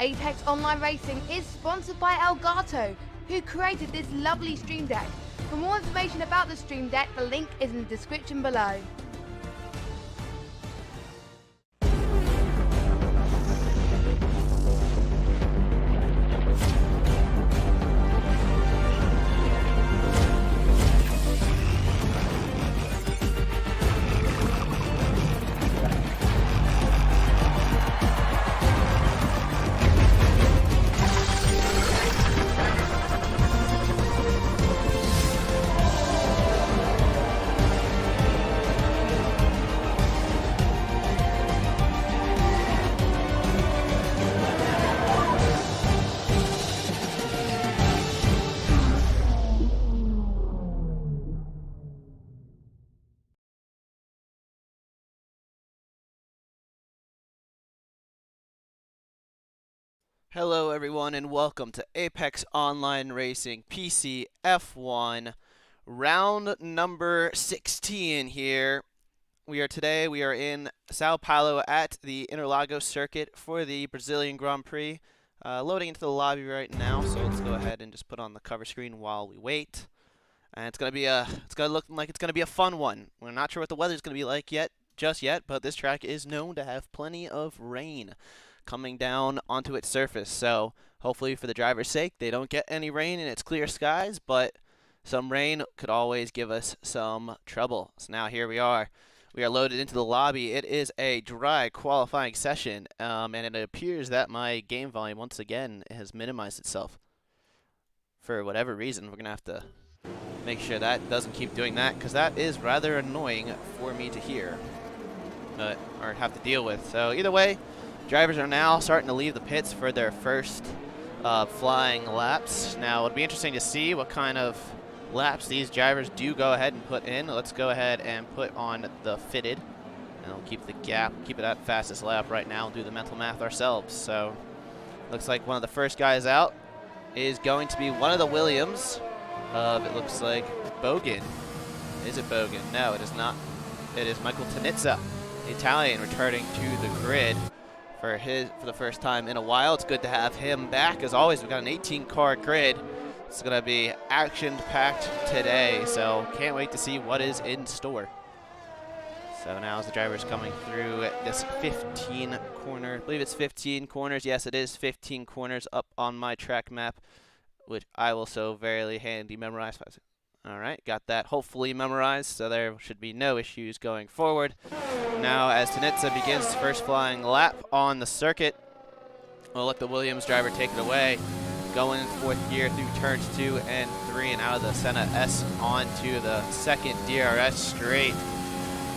Apex Online Racing is sponsored by Elgato, who created this lovely stream deck. For more information about the stream deck, the link is in the description below. Hello everyone and welcome to Apex Online Racing PC F1 round number 16 here. We are in Sao Paulo at the Interlagos circuit for the Brazilian Grand Prix. Loading into the lobby right now, so let's go ahead and just put on the cover screen while we wait. And it's gonna look like it's gonna be a fun one. We're not sure what the weather's gonna be like just yet, but this track is known to have plenty of rain coming down onto its surface, so hopefully for the driver's sake they don't get any rain and it's clear skies, but some rain could always give us some trouble. So now here we are loaded into the lobby. It is a dry qualifying session, and it appears that my game volume once again has minimized itself for whatever reason. We're gonna have to make sure that doesn't keep doing that, because that is rather annoying for me to hear or have to deal with. So either way, drivers are now starting to leave the pits for their first flying laps. Now, it'll be interesting to see what kind of laps these drivers do go ahead and put in. Let's go ahead and put on the fitted, and we'll keep the gap, keep it at fastest lap right now, and do the mental math ourselves. So, looks like one of the first guys out is going to be one of the Williams. It looks like Bogan. Is it Bogan? No, it is not. It is Michael Tanizza, the Italian, returning to the grid for the first time in a while. It's good to have him back. As always, we've got an 18-car grid. It's going to be action-packed today, so can't wait to see what is in store. So now as the driver's coming through this 15 corner, I believe it's 15 corners. Yes, it is 15 corners up on my track map, which I will so very handy memorize. All right, got that hopefully memorized, so there should be no issues going forward. Now, as Tanizza begins his first flying lap on the circuit, we'll let the Williams driver take it away. Going into fourth gear through turns 2 and 3, and out of the Senna S onto the second DRS straight.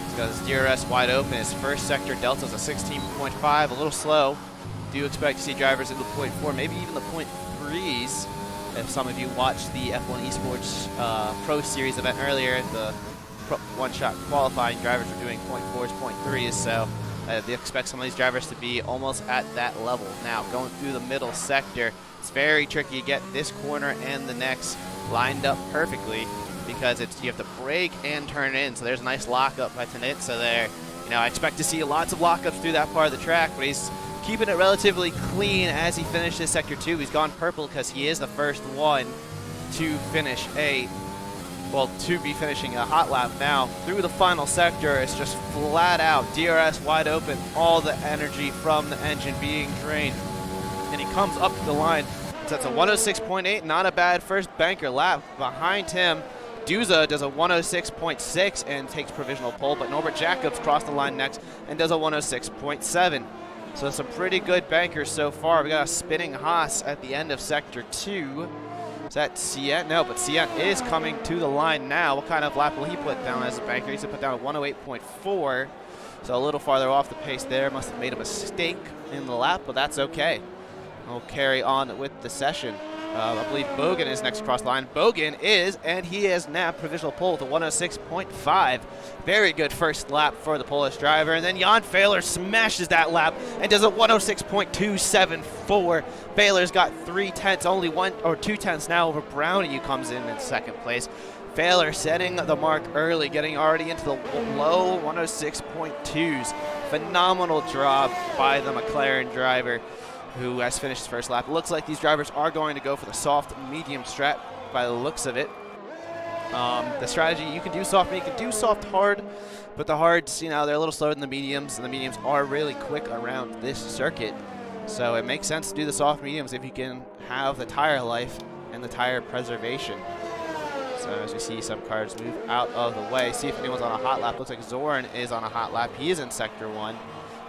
He's got his DRS wide open. His first sector delta is a 16.5, a little slow. Do expect to see drivers in the 0.4, maybe even the 0.3s. If some of you watched the F1 Esports Pro Series event earlier, the one-shot qualifying drivers were doing 0.4s, 0.3s, so they expect some of these drivers to be almost at that level. Now, going through the middle sector, it's very tricky to get this corner and the next lined up perfectly, because you have to brake and turn in, so there's a nice lockup by Tanizza there. You know, I expect to see lots of lockups through that part of the track, but he's keeping it relatively clean as he finishes Sector 2. He's gone purple because he is the first one to finish to be finishing a hot lap now. Through the final sector, it's just flat out DRS wide open, all the energy from the engine being drained. And he comes up the line. So that's a 106.8, not a bad first banker lap. Behind him, Duza does a 106.6 and takes provisional pole, but Norbert Jacobs crossed the line next and does a 106.7. So some pretty good bankers so far. We got a spinning Haas at the end of Sector 2. Is that Cient? No, but Cient is coming to the line now. What kind of lap will he put down as a banker? He's going to put down a 108.4. So a little farther off the pace there. Must have made a mistake in the lap, but that's okay. We'll carry on with the session. I believe Bogan is next across the line. Bogan is, and he has nabbed provisional pole to 106.5. Very good first lap for the Polish driver. And then Jan Fehler smashes that lap and does a 106.274. Fehler's got 3/10, only 1 or 2/10 now over Brownie, who comes in second place. Fehler setting the mark early, getting already into the low 106.2s. Phenomenal job by the McLaren driver. who has finished his first lap. It looks like these drivers are going to go for the soft medium strat by the looks of it. The strategy, you can do soft, you can do soft hard, but the hards, you know, they're a little slower than the mediums, and the mediums are really quick around this circuit. So it makes sense to do the soft mediums if you can have the tire life and the tire preservation. So as you see some cars move out of the way, see if anyone's on a hot lap. Looks like Zorn is on a hot lap. He is in Sector 1.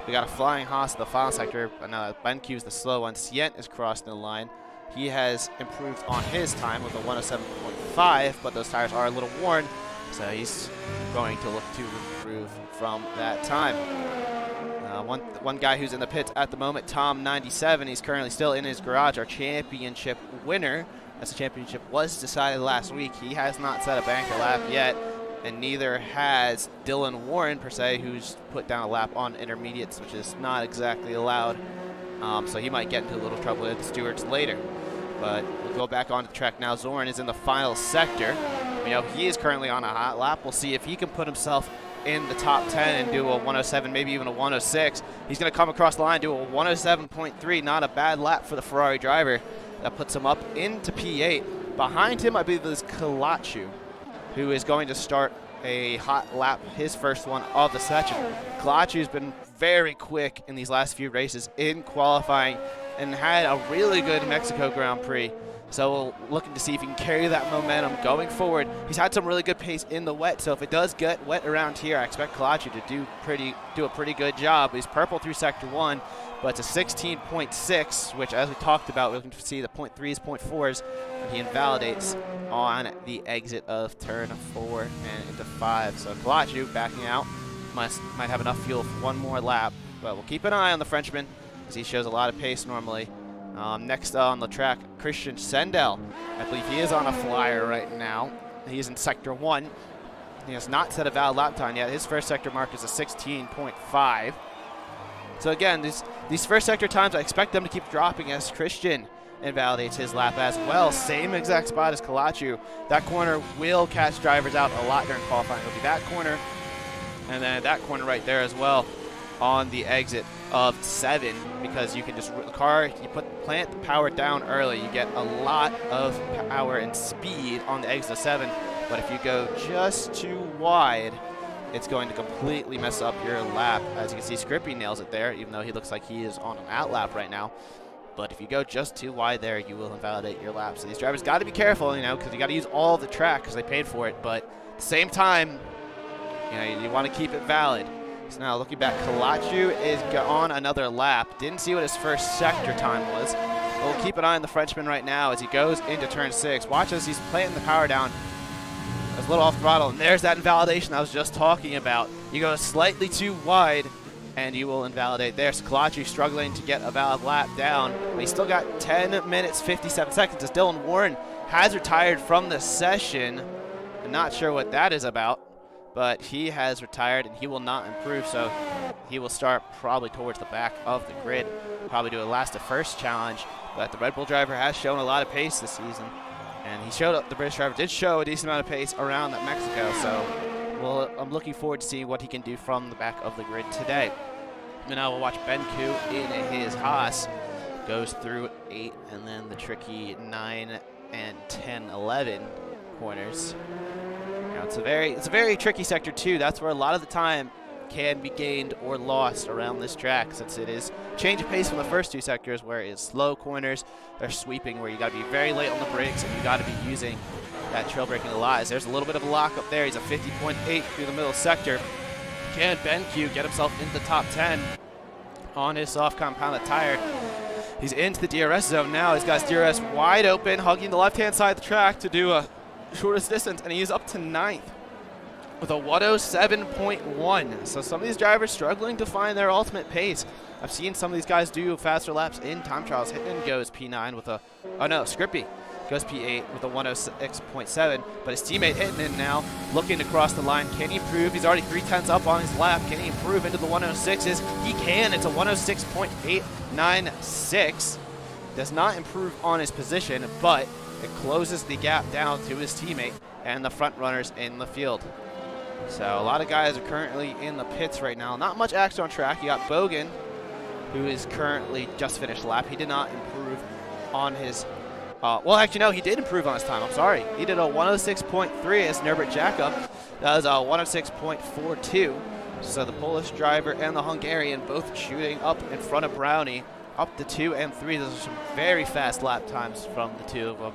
We got a Flying Haas in the final sector, but now BenQ is the slow one. Sient is crossing the line. He has improved on his time with a 107.5, but those tires are a little worn, so he's going to look to improve from that time. One guy who's in the pits at the moment, Tom97, he's currently still in his garage, our championship winner. As the championship was decided last week, he has not set a banker lap yet, and neither has Dylan Warren, per se, who's put down a lap on intermediates, which is not exactly allowed. So he might get into a little trouble with the stewards later. But we'll go back onto the track now. Zorn is in the final sector. You know, he is currently on a hot lap. We'll see if he can put himself in the top 10 and do a 107, maybe even a 106. He's going to come across the line, do a 107.3. Not a bad lap for the Ferrari driver. That puts him up into P8. Behind him, I believe, is Kalachu, who is going to start a hot lap, his first one of the session. Kalachu's been very quick in these last few races in qualifying and had a really good Mexico Grand Prix. So we're looking to see if he can carry that momentum going forward. He's had some really good pace in the wet, so if it does get wet around here, I expect Kalachu to do a pretty good job. He's purple through Sector 1, but it's a 16.6, which, as we talked about, we're looking to see the 0.3s, 0.4s, and he invalidates on the exit of turn 4 and into 5. So Kalachu backing out, might have enough fuel for one more lap, but we'll keep an eye on the Frenchman, as he shows a lot of pace normally. Next on the track, Christian Sendel. I believe he is on a flyer right now. He's in Sector 1. He has not set a valid lap time yet. His first sector mark is a 16.5. So again, these first sector times, I expect them to keep dropping as Christian invalidates his lap as well. Same exact spot as Kalachu. That corner will catch drivers out a lot during qualifying. It'll be that corner, and then that corner right there as well on the exit of 7, because you can just plant the power down early. You get a lot of power and speed on the exit of 7, but if you go just too wide, it's going to completely mess up your lap. As you can see, Scrippy nails it there, even though he looks like he is on an out lap right now. But if you go just too wide there, you will invalidate your lap. So these drivers got to be careful, you know, because you got to use all the track because they paid for it. But at the same time, you know, you want to keep it valid. So now looking back, Kalachu is on another lap. Didn't see what his first sector time was. But we'll keep an eye on the Frenchman right now as he goes into turn 6. Watch as he's planting the power down. It's a little off throttle, and there's that invalidation I was just talking about. You go slightly too wide, and you will invalidate there. So Kalachu struggling to get a valid lap down. But he's still got 10 minutes, 57 seconds as Dylan Warren has retired from the session. I'm not sure what that is about, but he has retired, and he will not improve, so he will start probably towards the back of the grid. Probably do a last to first challenge, but the Red Bull driver has shown a lot of pace this season. And he showed up, the British driver did show a decent amount of pace around that Mexico, so I'm looking forward to seeing what he can do from the back of the grid today. And now we'll watch BenQ in his Haas. Goes through 8 and then the tricky 9 and 10, 11 corners. Now it's a very tricky sector too. That's where a lot of the time can be gained or lost around this track, since it is change of pace from the first 2 sectors where it's slow corners, they're sweeping where you got to be very late on the brakes and you got to be using that trail braking a lot. There's a little bit of a lock up there. He's a 50.8 through the middle sector. Can BenQ get himself into the top 10 on his soft compounded tire? He's into the DRS zone now. He's got his DRS wide open, hugging the left-hand side of the track to do a shortest distance, and he's up to 9th. With a 107.1. So some of these drivers struggling to find their ultimate pace. I've seen some of these guys do faster laps in time trials. Hitman goes P9 with a, oh no, Scrippy goes P8 with a 106.7. But his teammate Hitman now looking to cross the line. Can he improve? He's already 3/10 up on his lap. Can he improve into the 106s? He can. It's a 106.896. Does not improve on his position, but it closes the gap down to his teammate and the front runners in the field. So a lot of guys are currently in the pits right now. Not much action on track. You got Bogan who is currently just finished lap. He did not improve on his, well, actually, no, he did improve on his time. I'm sorry. He did a 106.3 as Norbert Jacob. That was a 106.42. So the Polish driver and the Hungarian both shooting up in front of Brownie, up to 2 and 3. Those are some very fast lap times from the two of them.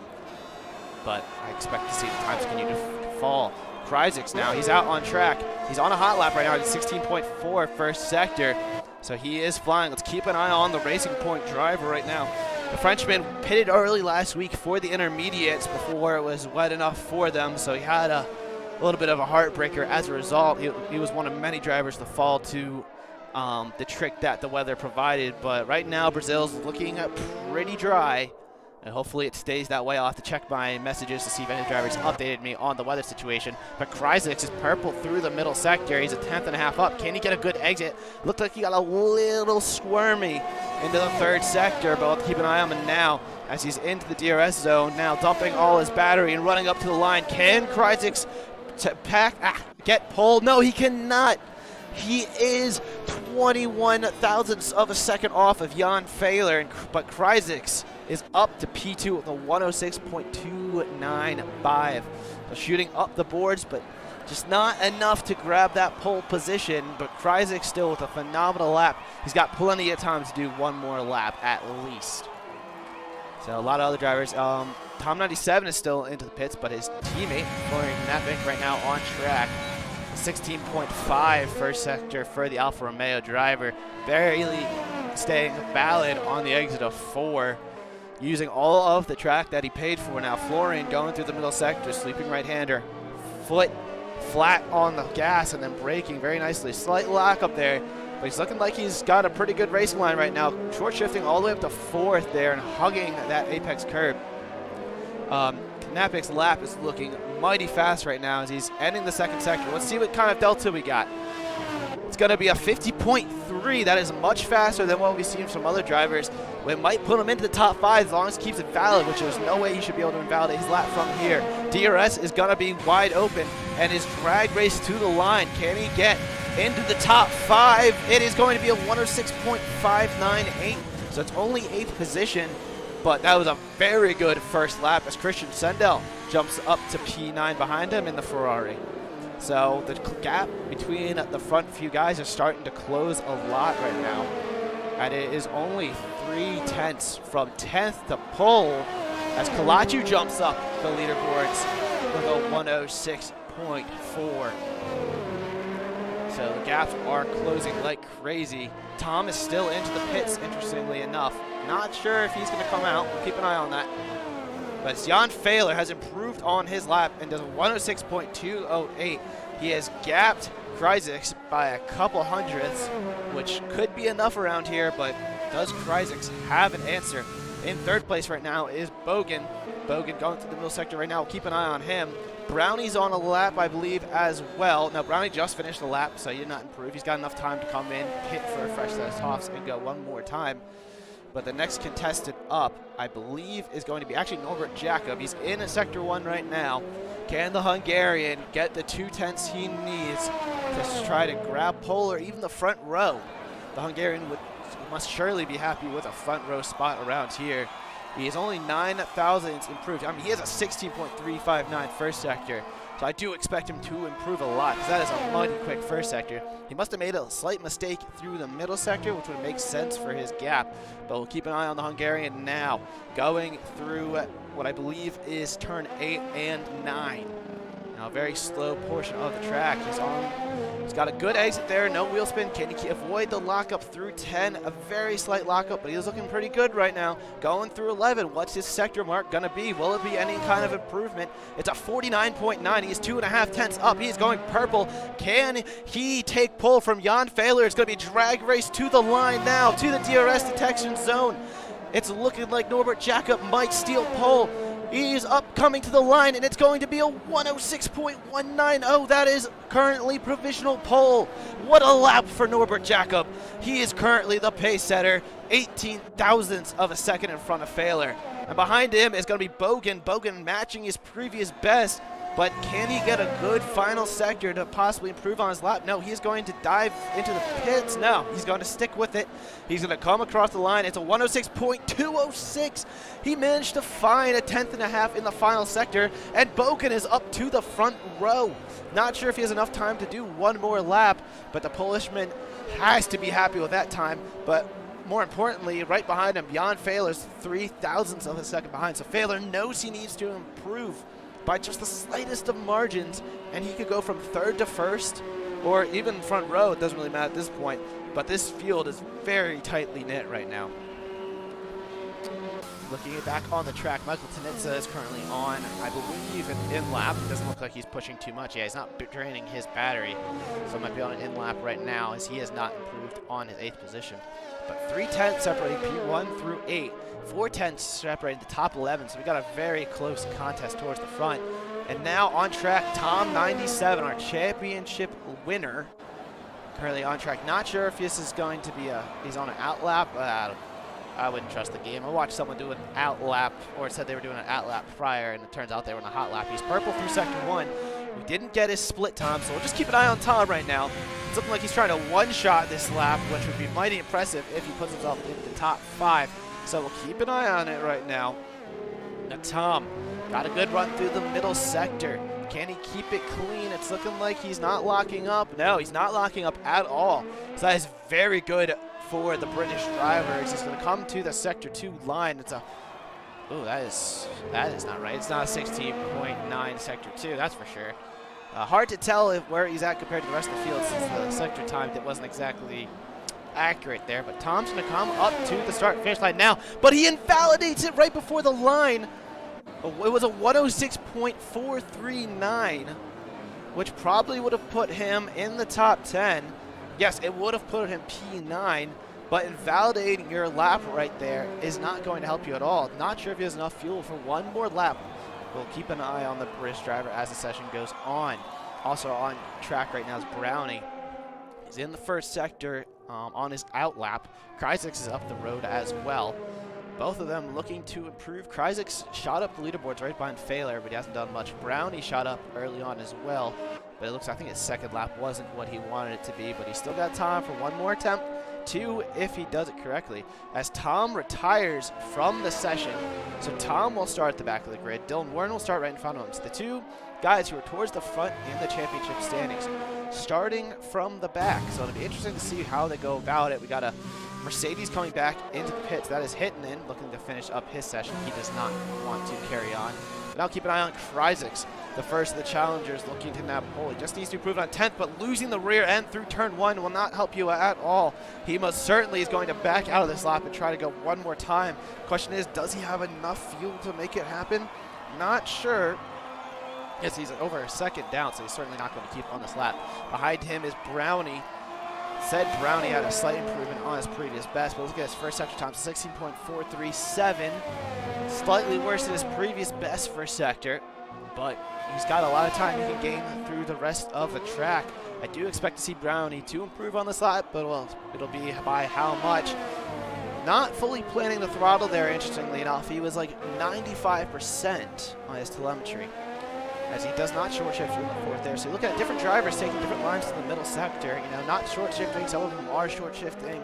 But I expect to see the times continue to fall. Kryzik's now, he's out on track. He's on a hot lap right now. He's 16.4 first sector. So he is flying. Let's keep an eye on the Racing Point driver right now. The Frenchman pitted early last week for the intermediates before it was wet enough for them. So he had a little bit of a heartbreaker as a result. He was one of many drivers to fall to the trick that the weather provided. But right now, Brazil's looking pretty dry. And hopefully it stays that way. I'll have to check my messages to see if any drivers updated me on the weather situation. But Kryzik is purple through the middle sector. He's a 10th and a half up. Can he get a good exit? Looked like he got a little squirmy into the third sector, but we'll keep an eye on him now as he's into the DRS zone. Now dumping all his battery and running up to the line. Can Kryzik get pole? No, he cannot. He is 21 thousandths of a second off of Jan Fehler, but Kryzik is up to P2 with a 106.295. So shooting up the boards, but just not enough to grab that pole position. But Kryzik still with a phenomenal lap. He's got plenty of time to do one more lap at least. So a lot of other drivers. Tom 97 is still into the pits, but his teammate, Florian Knapik, right now on track. 16.5 first sector for the Alfa Romeo driver. Barely staying valid on the exit of 4. Using all of the track that he paid for now. Florian going through the middle sector, sleeping right-hander. Foot flat on the gas and then braking very nicely. Slight lock up there, but he's looking like he's got a pretty good racing line right now. Short shifting all the way up to 4th there and hugging that apex curb. Knapik's lap is looking mighty fast right now as he's ending the second sector. Let's see what kind of delta we got. It's going to be a 50.3. That is much faster than what we've seen from other drivers. We might put him into the top 5 as long as he keeps it valid, which there's no way he should be able to invalidate his lap from here. DRS is going to be wide open, and his drag race to the line. Can he get into the top 5? It is going to be a 106.598, so it's only 8th position, but that was a very good first lap as Christian Sendel jumps up to P9 behind him in the Ferrari. So the gap between the front few guys is starting to close a lot right now. And it is only 3/10 from 10th to pole as Kalachu jumps up the leaderboards with a 106.4. So the gaps are closing like crazy. Tom is still into the pits, interestingly enough. Not sure if he's going to come out. We'll keep an eye on that. But Jan Fehler has improved on his lap and does a 106.208. He has gapped Kryzik by a couple hundredths, which could be enough around here, but does Kryzik have an answer? In 3rd place right now is Bogan. Bogan going through the middle sector right now. We'll keep an eye on him. Brownie's on a lap, I believe, as well. Now, Brownie just finished the lap, so he did not improve. He's got enough time to come in, hit for a fresh set of softs, and go one more time. But the next contestant up, I believe, is going to be actually Norbert Jacob. He's in Sector 1 right now. Can the Hungarian get the 2/10 he needs to try to grab pole or even the front row? The Hungarian must surely be happy with a front row spot around here. He is only 9 thousandths improved. I mean, he has a 16.359 first sector. So I do expect him to improve a lot because that is a mighty quick first sector. He must have made a slight mistake through the middle sector, which would make sense for his gap. But we'll keep an eye on the Hungarian now, going through what I believe is turn 8 and 9. Now a very slow portion of the track. He's got a good exit there, no wheel spin. Can he avoid the lockup through 10? A very slight lockup, but he's looking pretty good right now. Going through 11, what's his sector mark gonna be? Will it be any kind of improvement? It's a 49.9, he's 2.5 tenths up. He's going purple. Can he take pole from Jan Fehler? It's gonna be drag race to the line now, to the DRS detection zone. It's looking like Norbert Jacob might steal pole. He's up coming to the line, and it's going to be a 106.190. That is currently provisional pole. What a lap for Norbert Jacob. He is currently the pace setter, 18 thousandths of a second in front of Fehler. And behind him is going to be Bogan. Bogan matching his previous best But can he get a good final sector to possibly improve on his lap? No, he's going to dive into the pits. No, he's going to stick with it. He's going to come across the line. It's a 106.206. He managed to find a 10th in the final sector, and Boken is up to the front row. Not sure if he has enough time to do one more lap, but the Polishman has to be happy with that time. But more importantly, right behind him, Jan Fehler's 0.003 of a second behind. So Fehler knows he needs to improve by just the slightest of margins, and he could go from third to first, or even front row. It doesn't really matter at this point, but this field is very tightly knit right now. Looking back on the track, Michael Tanitsa is currently on, I believe, an in-lap. It doesn't look like he's pushing too much. Yeah, he's not draining his battery, so might be on an in-lap right now, as he has not improved on his 8th position. But 3/10 separating P1 through 8. 4/10 separating the top 11, so we got a very close contest towards the front. And now on track, Tom 97, our championship winner, currently on track. Not sure if this is going to be he's on an out lap. I wouldn't trust the game. I watched someone do an out lap, or it said they were doing an out lap prior, and it turns out they were in a hot lap. He's purple through sector 1. We didn't get his split time, so we'll just keep an eye on Tom right now. It's looking like he's trying to one-shot this lap, which would be mighty impressive if he puts himself into the top 5. So we'll keep an eye on it right now. Now Tom got a good run through the middle sector. Can he keep it clean? It's looking like he's not locking up. No, he's not locking up at all. So that is very good for the British drivers. He's going to come to the sector 2 line. It's a that is not right. It's not a 16.9 sector 2, that's for sure. Hard to tell where he's at compared to the rest of the field, since the sector time that wasn't exactly accurate there. But Tom's going to come up to the start-finish line now, but he invalidates it right before the line. It was a 106.439, which probably would have put him in the top 10. Yes, it would have put him P9, but invalidating your lap right there is not going to help you at all. Not sure if he has enough fuel for one more lap. We'll keep an eye on the British driver as the session goes on. Also on track right now is Brownie. He's in the first sector on his out lap. Kryzix is up the road as well. Both of them looking to improve. Kryzix shot up the leaderboards right behind Fehler, but he hasn't done much. Brownie shot up early on as well, but it looks, I think his second lap wasn't what he wanted it to be, but he's still got time for one more attempt. 2 if he does it correctly, as Tom retires from the session. So Tom will start at the back of the grid. Dylan Warren will start right in front of him. So the 2 guys who are towards the front in the championship standings, starting from the back. So it'll be interesting to see how they go about it. We got a Mercedes coming back into the pits. That is Hittinen looking to finish up his session. He does not want to carry on. But now keep an eye on Kryzix, the first of the challengers, looking to nab pole. He just needs to improve on 10th, but losing the rear end through turn 1 will not help you at all. He most certainly is going to back out of this lap and try to go one more time. Question is, does he have enough fuel to make it happen? Not sure. Yes, he's over a second down, so he's certainly not going to keep on this lap. Behind him is Brownie. Said Brownie had a slight improvement on his previous best, but look at his first sector time, 16.437. Slightly worse than his previous best first sector, but he's got a lot of time he can gain through the rest of the track. I do expect to see Brownie to improve on this lap, but well, it'll be by how much. Not fully planning the throttle there, interestingly enough. He was like 95% on his telemetry, as he does not short shift from the 4th there. So you look at different drivers taking different lines to the middle sector, you know, not short shifting, some of them are short shifting,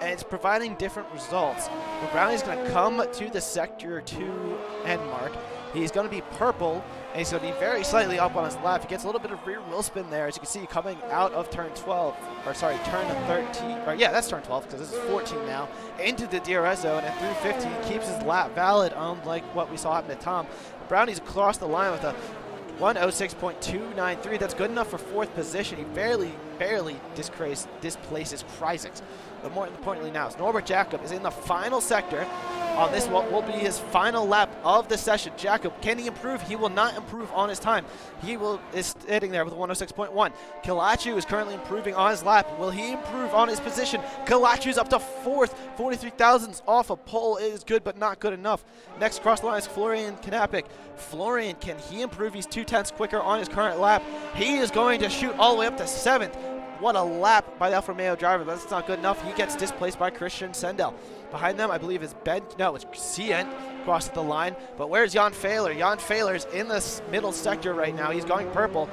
and it's providing different results. But Brownie's going to come to the sector 2 end mark. He's going to be purple, and he's going to be very slightly up on his left. He gets a little bit of rear wheel spin there, as you can see, coming out of turn 12, or sorry, turn 13, or yeah, that's turn 12, because this is 14 now, into the DRS zone, and through 15, he keeps his lap valid, unlike what we saw happen to Tom. Brownie's across the line with a 106.293. That's good enough for 4th position. He barely displaces Kryzix. But more importantly now, Norbert Jacob is in the final sector on this what will be his final lap of the session. Jacob, can he improve? He will not improve on his time. He is sitting there with a 106.1. Kilachu is currently improving on his lap. Will he improve on his position? Kilachu's up to 4th, 43 thousandths off a pole. It is good, but not good enough. Next across the line is Florian Knapik. Florian, can he improve? He's 2/10 quicker on his current lap. He is going to shoot all the way up to 7th. What a lap by the Alfa Romeo driver, but that's not good enough. He gets displaced by Christian Sendel. Behind them, I believe, is it's Cien. across the line. But where's Jan Failer? Jan Failer's in the middle sector right now. He's going purple.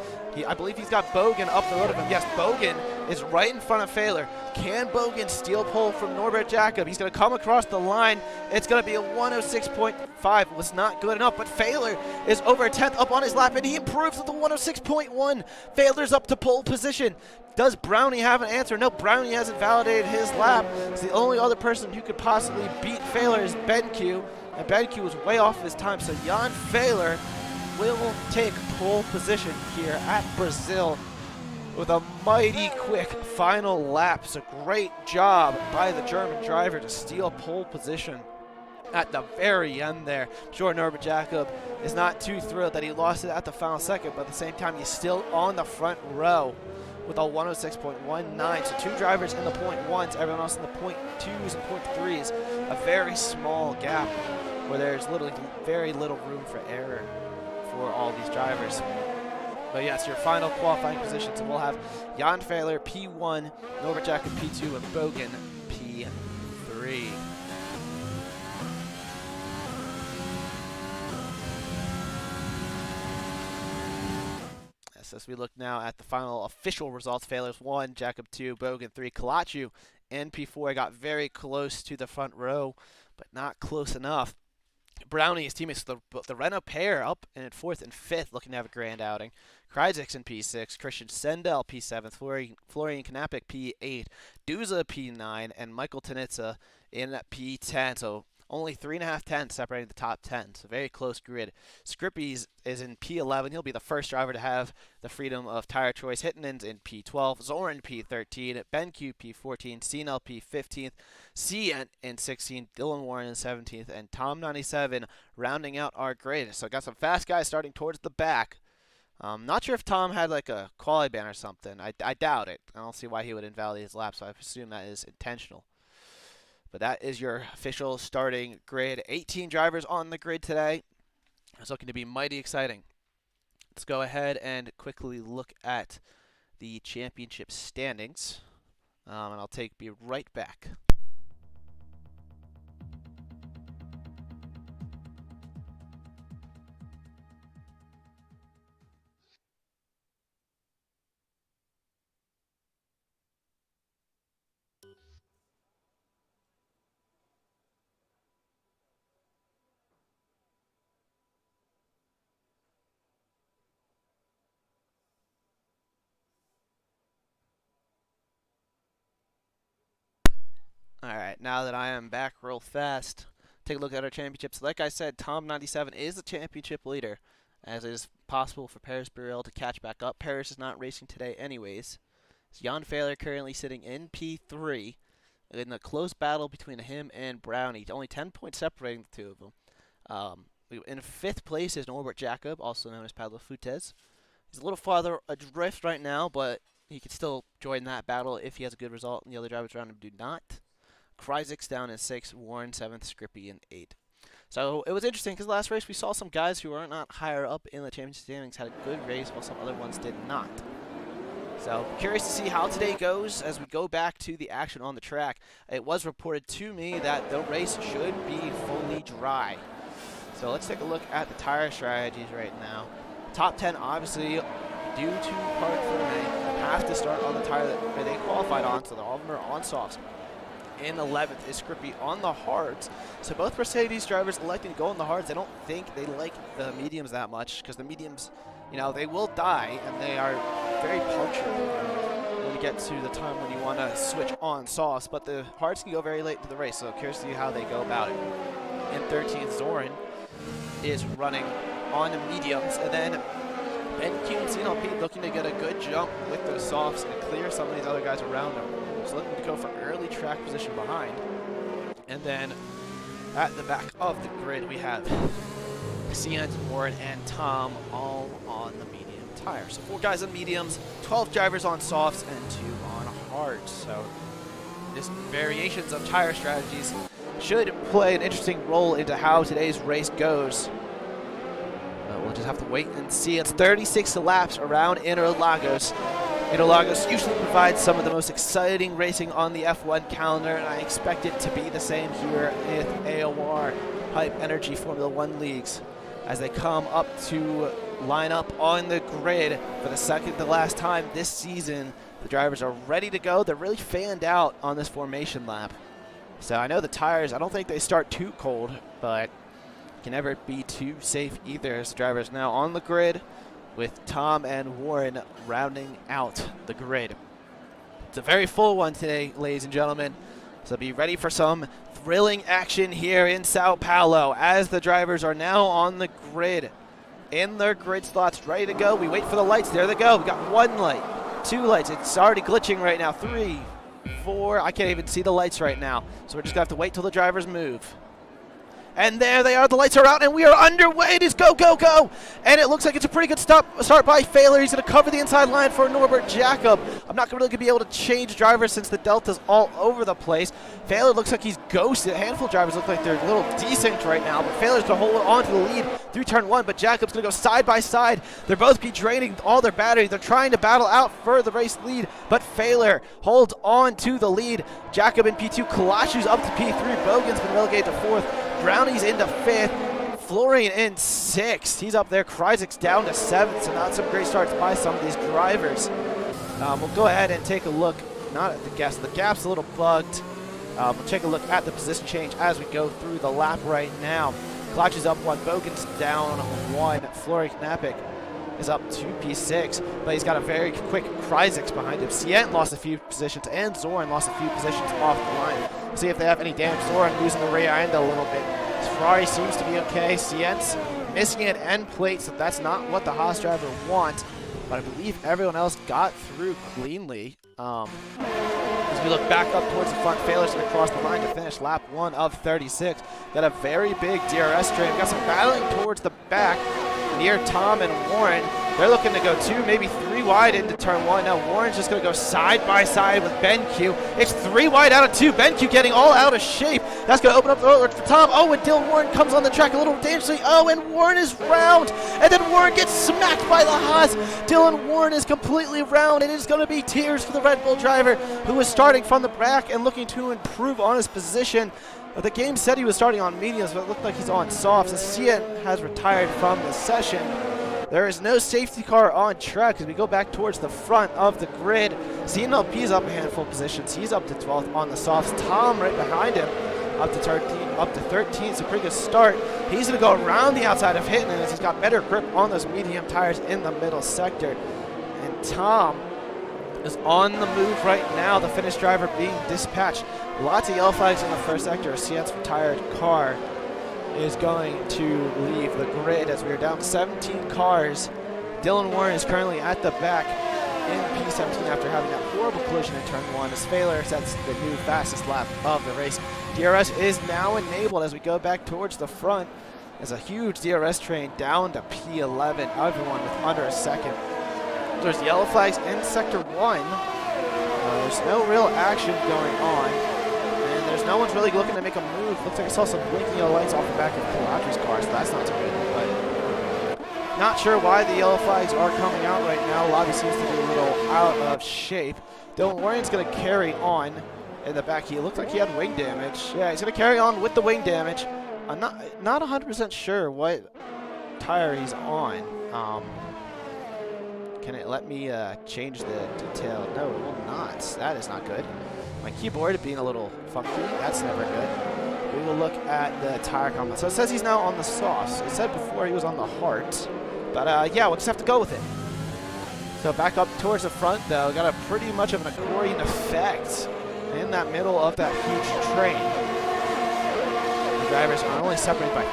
I believe he's got Bogan up the road of him. Yes, Bogan is right in front of Failer. Can Bogan steal pole from Norbert Jacob? He's going to come across the line. It's going to be a 106.5. Was not good enough, but Failer is over a 10th up on his lap, and he improves with a 106.1. Failer's up to pole position. Does Brownie have an answer? No, Brownie hasn't validated his lap. It's the only other person who could possibly beat Failer is BenQ, and BenQ was way off his time, so Jan Failer will take pole position here at Brazil with a mighty quick final lap. So great job by the German driver to steal pole position at the very end there. Sure, Norbert Jacob is not too thrilled that he lost it at the final second, but at the same time, he's still on the front row with a 106.19. So two drivers in the .1s, everyone else in the .2s and .3s. A very small gap where there's literally very little room for error for all these drivers. But yes, your final qualifying positions, we'll have Jan Failer P1, Norbert Jacob P2, and Bogan P3. As we look now at the final official results, Failer's 1, Jacob 2, Bogan 3, Kalachu and P4 got very close to the front row, but not close enough. Brownie, his teammates, the Renault pair up in 4th and 5th, looking to have a grand outing. Kryzix in P6, Christian Sendel P7, Florian Knapik P8, Duza P9, and Michael Tanitsa in P10. So only 3.5 tenths separating the top 10. So very close grid. Scrippy's is in P11. He'll be the first driver to have the freedom of tire choice. Hittenen's in P12. Zoran P13. BenQ P14. CNL P15th. CN in 16th. Dylan Warren in 17th. And Tom 97 rounding out our grid. So got some fast guys starting towards the back. Not sure if Tom had like a quali ban or something. I doubt it. I don't see why he would invalidate his lap, so I assume that is intentional. But that is your official starting grid. 18 drivers on the grid today. It's looking to be mighty exciting. Let's go ahead and quickly look at the championship standings. And I'll be right back. Alright, now that I am back real fast, take a look at our championships. Like I said, Tom 97 is the championship leader, as it is possible for Paris Burrell to catch back up. Paris is not racing today anyways. Jan Failer currently sitting in P3 in a close battle between him and Brownie. Only 10 points separating the two of them. In 5th place is Norbert Jacob, also known as Pablo Futes. He's a little farther adrift right now, but he can still join that battle if he has a good result and the other drivers around him do not. Kryzix down in 6th, Warren 7th, Scrippy in 8th. So it was interesting because last race we saw some guys who are not higher up in the championship standings had a good race while some other ones did not. So curious to see how today goes as we go back to the action on the track. It was reported to me that the race should be fully dry. So let's take a look at the tire strategies right now. Top 10 obviously due to Park Ferme have to start on the tire that they qualified on, so all of them are on softs. In 11th is Scrippy on the hards. So both Mercedes drivers electing to go on the hards. I don't think they like the mediums that much because the mediums, you know, they will die and they are very punctured when you get to the time when you want to switch on softs. But the hards can go very late into the race, so curious to see how they go about it. In 13th, Zoran is running on mediums, and then BenQ and CNLP looking to get a good jump with those softs and clear some of these other guys around them. So looking to go for early track position behind. And then at the back of the grid, we have CN, Warren, and Tom all on the medium tire. So 4 guys on mediums, 12 drivers on softs, and 2 on hards. So just variations of tire strategies should play an interesting role into how today's race goes. We'll just have to wait and see. It's 36 laps around Interlagos. Interlagos usually provides some of the most exciting racing on the F1 calendar, and I expect it to be the same here with AOR. Hype Energy Formula One leagues as they come up to line up on the grid for the second to last time this season. The drivers are ready to go. They're really fanned out on this formation lap. So I know the tires, I don't think they start too cold, but can never be too safe either, as the drivers now on the grid with Tom and Warren rounding out the grid. It's a very full one today, ladies and gentlemen. So be ready for some thrilling action here in Sao Paulo as the drivers are now on the grid. In their grid slots, ready to go. We wait for the lights. There they go. We got 1 light, 2 lights. It's already glitching right now. 3, 4. I can't even see the lights right now. So we're just going to have to wait till the drivers move. And there they are. The lights are out, and we are underway. It is go, go, go. And it looks like it's a pretty good start by Failer. He's going to cover the inside line for Norbert Jacob. I'm not really going to be able to change drivers since the Delta's all over the place. Failer looks like he's ghosted. A handful of drivers look like they're a little desynced right now, but Failer's going to hold on to the lead through turn 1, but Jacob's going to go side by side. They're both be draining all their battery. They're trying to battle out for the race lead, but Failer holds on to the lead. Jacob in P2, Kalashu's up to P3. Bogan's been relegated to 4th. Brownie's into 5th, Florian in 6th. He's up there. Kryzik's down to 7th, so not some great starts by some of these drivers. We'll go ahead and take a look, not at the gaps. The gap's a little bugged. We'll take a look at the position change as we go through the lap right now. Klotch is up 1, Bogan's down 1, Florian Knapik is up to P6, but he's got a very quick Kryzik's behind him. Sient lost a few positions, and Zoran lost a few positions off the line. We'll see if they have any damage. Zoran losing the rear end a little bit. Ferrari seems to be okay. Sient's missing an end plate, so that's not what the Haas driver wants, but I believe everyone else got through cleanly. As we look back up towards the front, Failer's going to cross the line to finish lap 1 of 36. Got a very big DRS train. Got some battling towards the back near Tom and Warren. They're looking to go 2, maybe 3 wide into turn 1. Now Warren's just going to go side by side with BenQ. It's 3 wide out of 2. BenQ getting all out of shape. That's going to open up the road for Tom. Oh, and Dylan Warren comes on the track a little dangerously. Oh, and Warren is round. And then Warren gets smacked by the Haas. Dylan Warren is completely round. It is going to be tears for the Red Bull driver who is starting from the back and looking to improve on his position. The game said he was starting on mediums, but it looked like he's on softs. As Sient has retired from the session. There is no safety car on track as we go back towards the front of the grid. CNLP is up a handful of positions. He's up to 12th on the softs. Tom right behind him up to 13th. It's a pretty good start. He's going to go around the outside of Hitton as he's got better grip on those medium tires in the middle sector. And Tom is on the move right now. The Finnish driver being dispatched. Lots of yellow flags in the first sector. Sient's retired car is going to leave the grid as we are down to 17 cars. Dylan Warren is currently at the back in P17 after having that horrible collision in turn 1 as Failer sets the new fastest lap of the race. DRS is now enabled as we go back towards the front. There's a huge DRS train down to P11, everyone with under a second. There's yellow flags in sector 1. There's no real action going on. And there's no one's really looking to make a move. Looks like I saw some blinking yellow lights off the back of Kalatri's car, so that's not too good. But not sure why the yellow flags are coming out right now. Lobby seems to be a little out of shape. Dylan Warren's going to carry on in the back. He looked like he had wing damage. Yeah, he's going to carry on with the wing damage. I'm not 100% sure what tire he's on. Can it let me change the detail? No, it will not. That is not good. My keyboard being a little funky. That's never good. We will look at the tire compound. So it says he's now on the softs. It said before he was on the hard. But yeah, we'll just have to go with it. So back up towards the front though. Got a pretty much of an accordion effect in that middle of that huge train. The drivers are only separated by 3,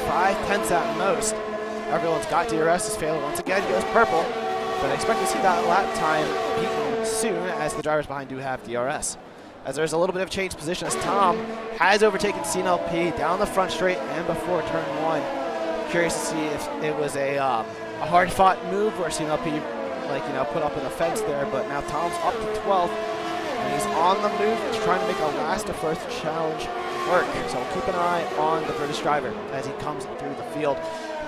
4, 5 tenths at most. Everyone's got DRS. His failure once again goes purple, but I expect to see that lap time beaten soon as the drivers behind do have DRS. As there's a little bit of change position as Tom has overtaken CNLP down the front straight and before turn 1. Curious to see if it was a hard-fought move where CNLP put up an offense there, but now Tom's up to 12th and he's on the move. He's trying to make a last to first challenge work. So we'll keep an eye on the British driver as he comes through the field.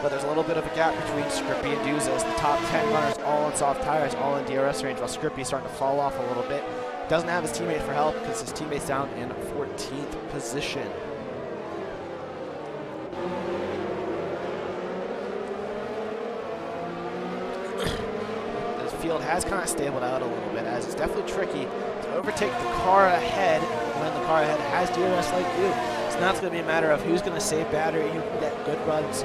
But there's a little bit of a gap between Scrippy and Duza as the top 10 runners all on soft tires, all in DRS range, while Scrippy's starting to fall off a little bit. Doesn't have his teammate for help because his teammate's down in 14th position. field has kind of stabled out a little bit, as it's definitely tricky to overtake the car ahead when the car ahead has DRS like you. So now it's going to be a matter of who's going to save battery, who can get good runs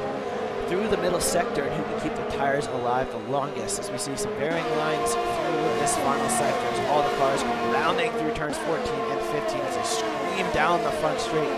through the middle sector, and who can keep the tires alive the longest, as we see some varying lines through this final sector as all the cars rounding through turns 14 and 15 as they scream down the front straight.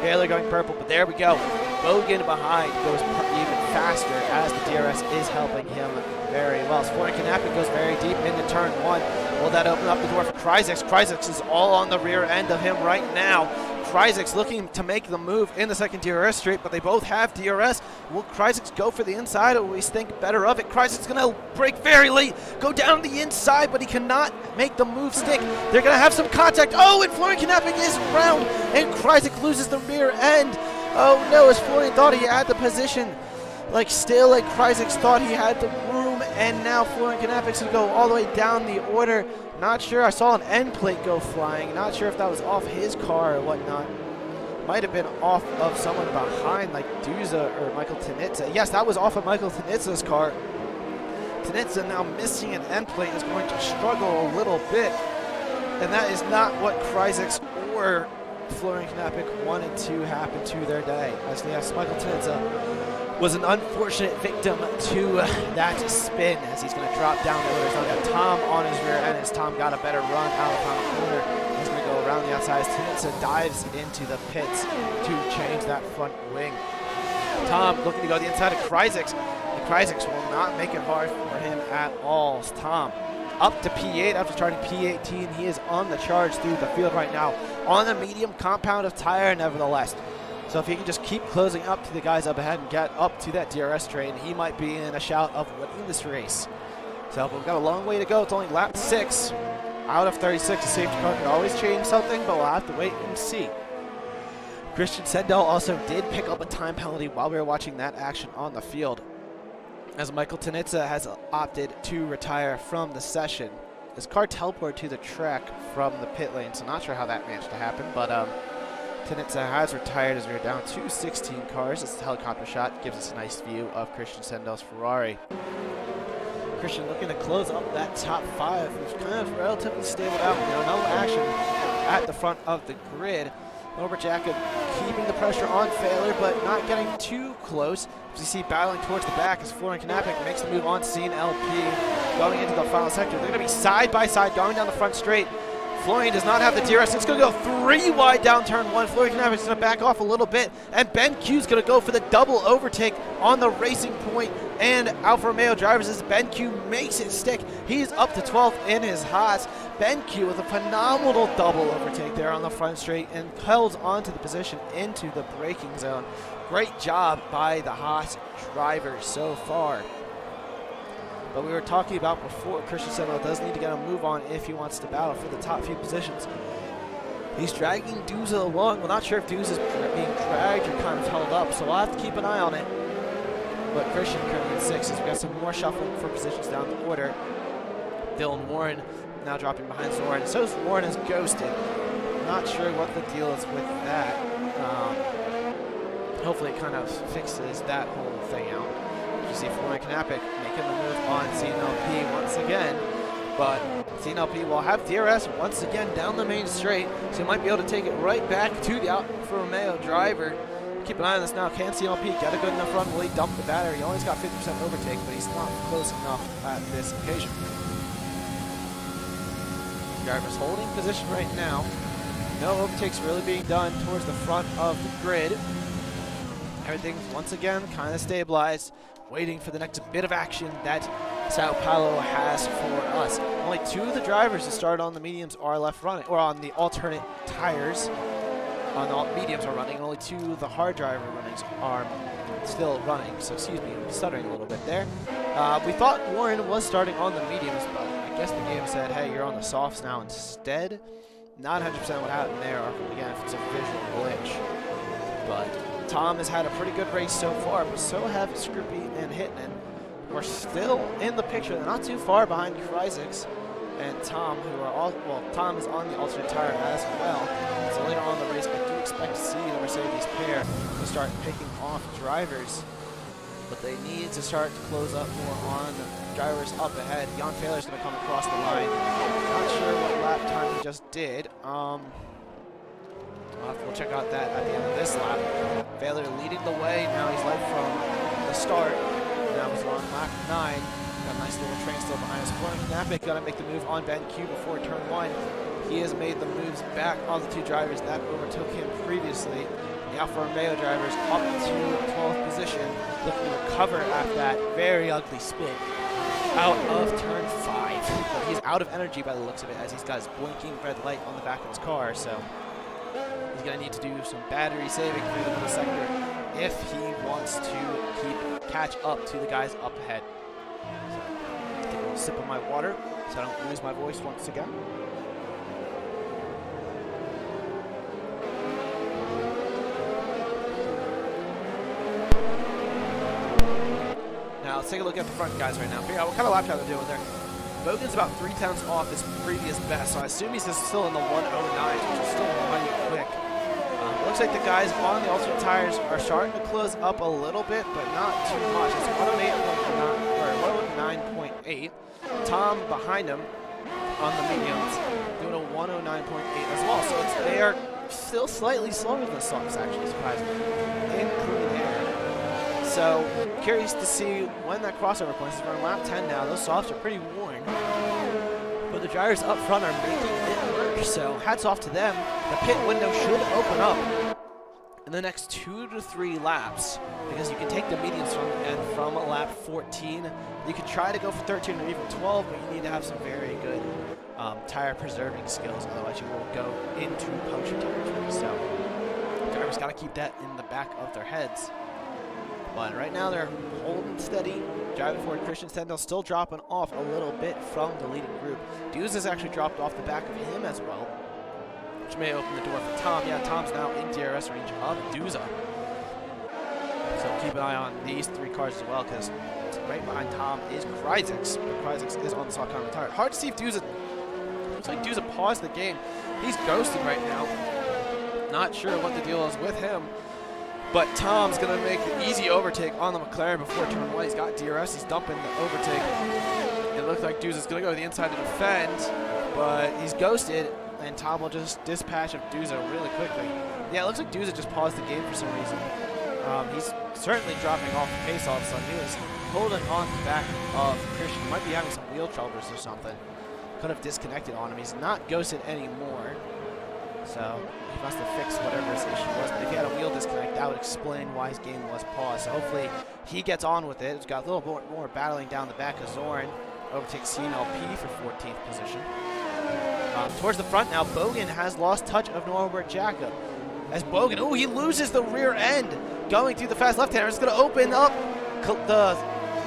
Barely going purple, but there we go. Bogan behind goes even faster as the DRS is helping him very well. Florian Knapping goes very deep into turn 1. Will that open up the door for Kryzix? Kryzix is all on the rear end of him right now. Kryzix looking to make the move in the second DRS straight, but they both have DRS. Will Kryzix go for the inside, or will he think better of it? Kryzix is going to brake very late, go down the inside, but he cannot make the move stick. They're going to have some contact. Oh, and Florian Knapping is round, and Kryzix loses the rear end. Oh no, as Florian thought he had the position. Still, Kryzix thought he had the room, and now Florian Knapping's going to go all the way down the order. Not sure, I saw an end plate go flying. Not sure if that was off his car or whatnot. Might have been off of someone behind, like Duza or Michael Tanitza. Yes, that was off of Michael Tanitza's car. Tanitza now missing an end plate is going to struggle a little bit. And that is not what Kryzix or Florian Knapping wanted to happen to their day. As yes, Michael Tanitza was an unfortunate victim to that spin, as he's going to drop down the order. He's now got Tom on his rear end, as Tom got a better run out of the corner. He's going to go around the outside as Tanitza dives into the pits to change that front wing. Tom looking to go the inside of Kryzix. And Kryzix will not make it hard for him at all. Tom up to P8 after starting P18. He is on the charge through the field right now on the medium compound of tire, nevertheless. So if he can just keep closing up to the guys up ahead and get up to that DRS train, he might be in a shout of winning this race. So we've got a long way to go. It's only lap 6 out of 36. A safety car could always change something, but we'll have to wait and see. Christian Sendell also did pick up a time penalty while we were watching that action on the field, as Michael Tanitza has opted to retire from the session. His car teleported to the track from the pit lane, so not sure how that managed to happen, but Tanitza has retired as we are down to 16 cars. This helicopter shot gives us a nice view of Christian Sendell's Ferrari. Christian looking to close up that top 5, which kind of relatively stable out. No action at the front of the grid. Norbert Jacob keeping the pressure on Failer, but not getting too close. As you see battling towards the back as Florian Knapping makes the move on Scene LP. Going into the final sector. They're going to be side by side going down the front straight. Florian does not have the DRS. It's going to go 3 wide down turn 1. Florian Knapping is going to back off a little bit. And Ben Q is going to go for the double overtake on the Racing Point and Alfa Romeo drivers as Ben Q makes it stick. He's up to 12th in his Haas. Ben Q with a phenomenal double overtake there on the front straight and holds onto the position into the braking zone. Great job by the Haas drivers so far. But we were talking about before, Christian Sendell does need to get a move on if he wants to battle for the top few positions. He's dragging Duza along. We're not sure if Duza is being dragged or kind of held up, so we'll have to keep an eye on it. But Christian currently in 6th. We've got some more shuffling for positions down the order. Dylan Warren now dropping behind Zoran. So is Warren is ghosted. Not sure what the deal is with that. Hopefully it kind of fixes that whole thing out. You see Florian Knapping making the move on ZNLP once again, but ZNLP will have DRS once again down the main straight, so he might be able to take it right back to the Alfa Romeo driver. Keep an eye on this now. Can ZNLP get a good enough run? Will he dump the battery? He only's got 50% overtake, but he's not close enough at this occasion. Driver's holding position right now. No overtakes really being done towards the front of the grid. Everything's once again kind of stabilized, waiting for the next bit of action that Sao Paulo has for us. Only 2 of the drivers that started on the mediums are left running, or on the alternate tires. On the mediums are running, and only 2 of the hard driver runnings are still running. So excuse me, I'm stuttering a little bit there. We thought Warren was starting on the mediums, but I guess the game said, hey, you're on the softs now instead. Not 100% what happened there, again, if it's a visual glitch. But Tom has had a pretty good race so far, but so have Scrippy and Hitman. We're still in the picture. They're not too far behind Kryzix and Tom, who are all, well, Tom is on the alternate tire as well. So later on in the race, I do expect to see the Mercedes pair to start picking off drivers but they need to start to close up more on drivers up ahead. Jan Fehler's going to come across the line. Not sure what lap time he just did. We'll check out that at the end of this lap. Fehler leading the way. Now he's led from the start. Now he's on lap 9. Got a nice little train still behind us. Florian Knappich got to make the move on Ben Q before turn 1. He has made the moves back on the two drivers that overtook him previously. The Alfa Romeo drivers up to 12th position, looking to recover after that very ugly spin out of turn 5. But he's out of energy by the looks of it, as he's got his blinking red light on the back of his car. So he's going to need to do some battery saving through the middle sector if he wants to catch up to the guys up ahead. So, take a little sip of my water so I don't lose my voice once again. Now let's take a look at the front guys right now. Figure out what kind of lap time they're doing there. Bogan's about 3 tenths off his previous best, so I assume he's still in the 109s, which is still mighty quick. Looks like the guys on the alternate tires are starting to close up a little bit, but not too much. It's 109.8. Tom behind him on the mediums doing a 109.8 as well. So they are still slightly slower than the softs, actually, surprisingly, in clean air. So curious to see when that crossover points. We're on lap 10 now. Those softs are pretty worn, but the drivers up front are making it work. So hats off to them. The pit window should open up in the next 2 to 3 laps, because you can take the mediums from lap 14. You can try to go for 13 or even 12, but you need to have some very good tire preserving skills, otherwise you will go into puncture territory. So drivers got to keep that in the back of their heads. But right now they're holding steady, driving forward. Christian Stendhal still dropping off a little bit from the leading group. Dewes has actually dropped off the back of him as well, which may open the door for Tom. Yeah, Tom's now in DRS range of Duza. So keep an eye on these 3 cars as well, because right behind Tom is Kryzix. Kryzix is on the soft carbon tire. Hard to see if Duza, looks like Duza paused the game. He's ghosting right now. Not sure what the deal is with him. But Tom's going to make the easy overtake on the McLaren before turn 1. He's got DRS. He's dumping the overtake. It looks like Duza's going to go to the inside to defend, but he's ghosted, and Tom will just dispatch of Duza really quickly. Yeah, it looks like Duza just paused the game for some reason. He's certainly dropping off the pace all of a sudden. He was holding on to the back of Christian. He might be having some wheel troubles or something. Could have disconnected on him. He's not ghosted anymore, so he must have fixed whatever his issue was. But if he had a wheel disconnect, that would explain why his game was paused. So hopefully he gets on with it. He's got a little bit more battling down the back of Zoran. Overtakes CNLP for 14th position. Towards the front now, Bogan has lost touch of Norbert Jacob. As Bogan, oh, he loses the rear end going through the fast left-hander. It's going to open up the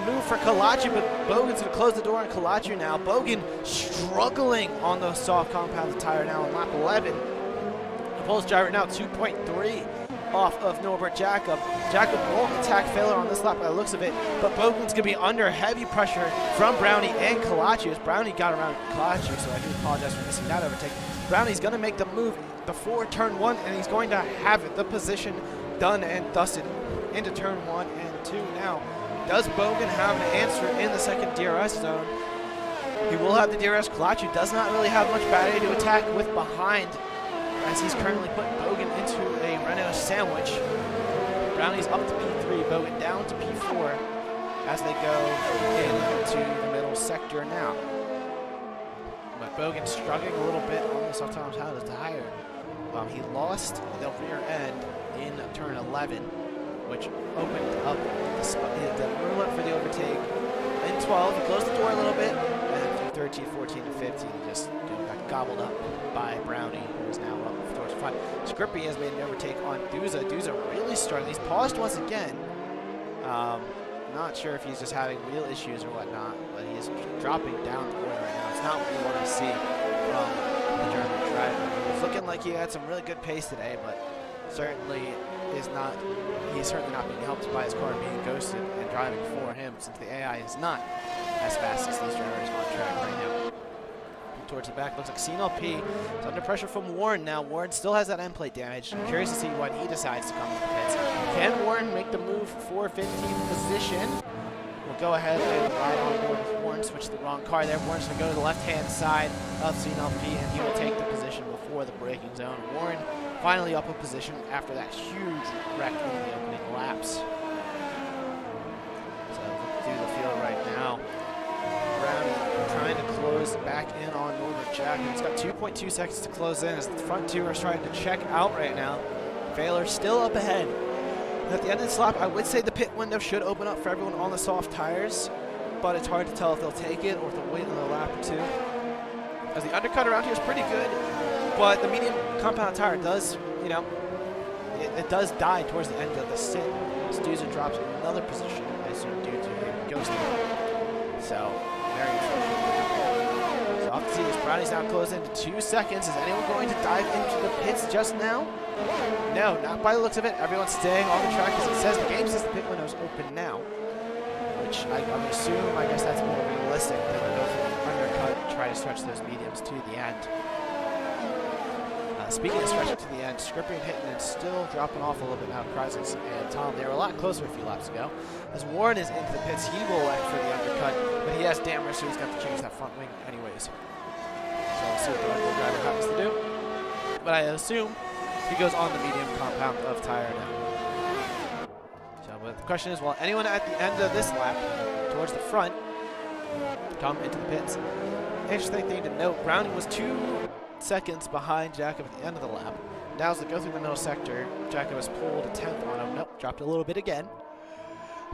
move for Kalachi, but Bogan's going to close the door on Kalachi now. Bogan struggling on the soft compounded tire now in lap 11. The Polish driver now 2.3 off of Norbert Jacob. Jacob won't attack Fehler on this lap by the looks of it, but Bogan's going to be under heavy pressure from Brownie and Kalachi, as Brownie got around Kalachi, so I do apologize for missing that overtake. Brownie's going to make the move before turn 1, and he's going to have the position done and dusted into turn 1 and 2 now. Does Bogan have an answer in the second DRS zone? He will have the DRS. Kalachi does not really have much battery to attack with behind, as he's currently putting Bogan into a Renault sandwich. Brownie's up to P3, Bogan down to P4 as they go into the middle sector now. But Bogan struggling a little bit on the soft tire. He lost the rear end in turn 11, which opened up the roulette for the overtake. In 12, he closed the door a little bit, and through 13, 14, and 15, he just got gobbled up by Brownie, who is now up towards the front. Scrippy has made an overtake on Duza. Duza really struggling. He's paused once again. Not sure if he's just having wheel issues or whatnot, but he is dropping down the corner right now. It's not what we want to see from the German driver. It's looking like he had some really good pace today, but certainly he's certainly not being helped by his car being ghosted and driving for him, since the AI is not as fast as these drivers on track right now. towards the back. Looks like CNLP is under pressure from Warren now. Warren still has that end plate damage. I'm curious to see when he decides to come to the pits. Can Warren make the move for 15th position? We'll go ahead and ride on board with Warren. Switch the wrong car there. Warren's going to go to the left-hand side of CNLP, and he will take the position before the braking zone. Warren finally up a position after that huge wreck in the opening laps. So look through the field right now. Brown trying to close back in on Norbert Jacob. He's got 2.2 seconds to close in as the front two are trying to check out right now. Failer still up ahead. At the end of this lap, I would say the pit window should open up for everyone on the soft tires, but it's hard to tell if they'll take it or if they'll wait another lap or two. As the undercut around here is pretty good, but the medium compound tire does, you know, it does die towards the end of the stint. Stuzer drops another position, I assume, due to him ghosting. So, very unfortunate. So, off to see this. Brownie's now closing into 2 seconds. Is anyone going to dive into the pits just now? No, not by the looks of it. Everyone's staying on the track as it says. The game says the pit window's open now, which I would assume, I guess that's more realistic than to go for the undercut and try to stretch those mediums to the end. Speaking of stretching to the end, Scrippy and Hitton still dropping off a little bit now. Kreisels and Tom, they were a lot closer a few laps ago. As Warren is into the pits, he will elect for the undercut, but he has damage, so he's got to change that front wing anyways. So we'll see what the local driver happens to do. But I assume he goes on the medium compound of tire now. So but the question is, will anyone at the end of this lap, towards the front, come into the pits? Interesting thing to note, Brownie was 2 seconds behind Jacob at the end of the lap. Now as they go through the middle sector, Jacob has pulled a 10th on him. Nope, dropped a little bit again.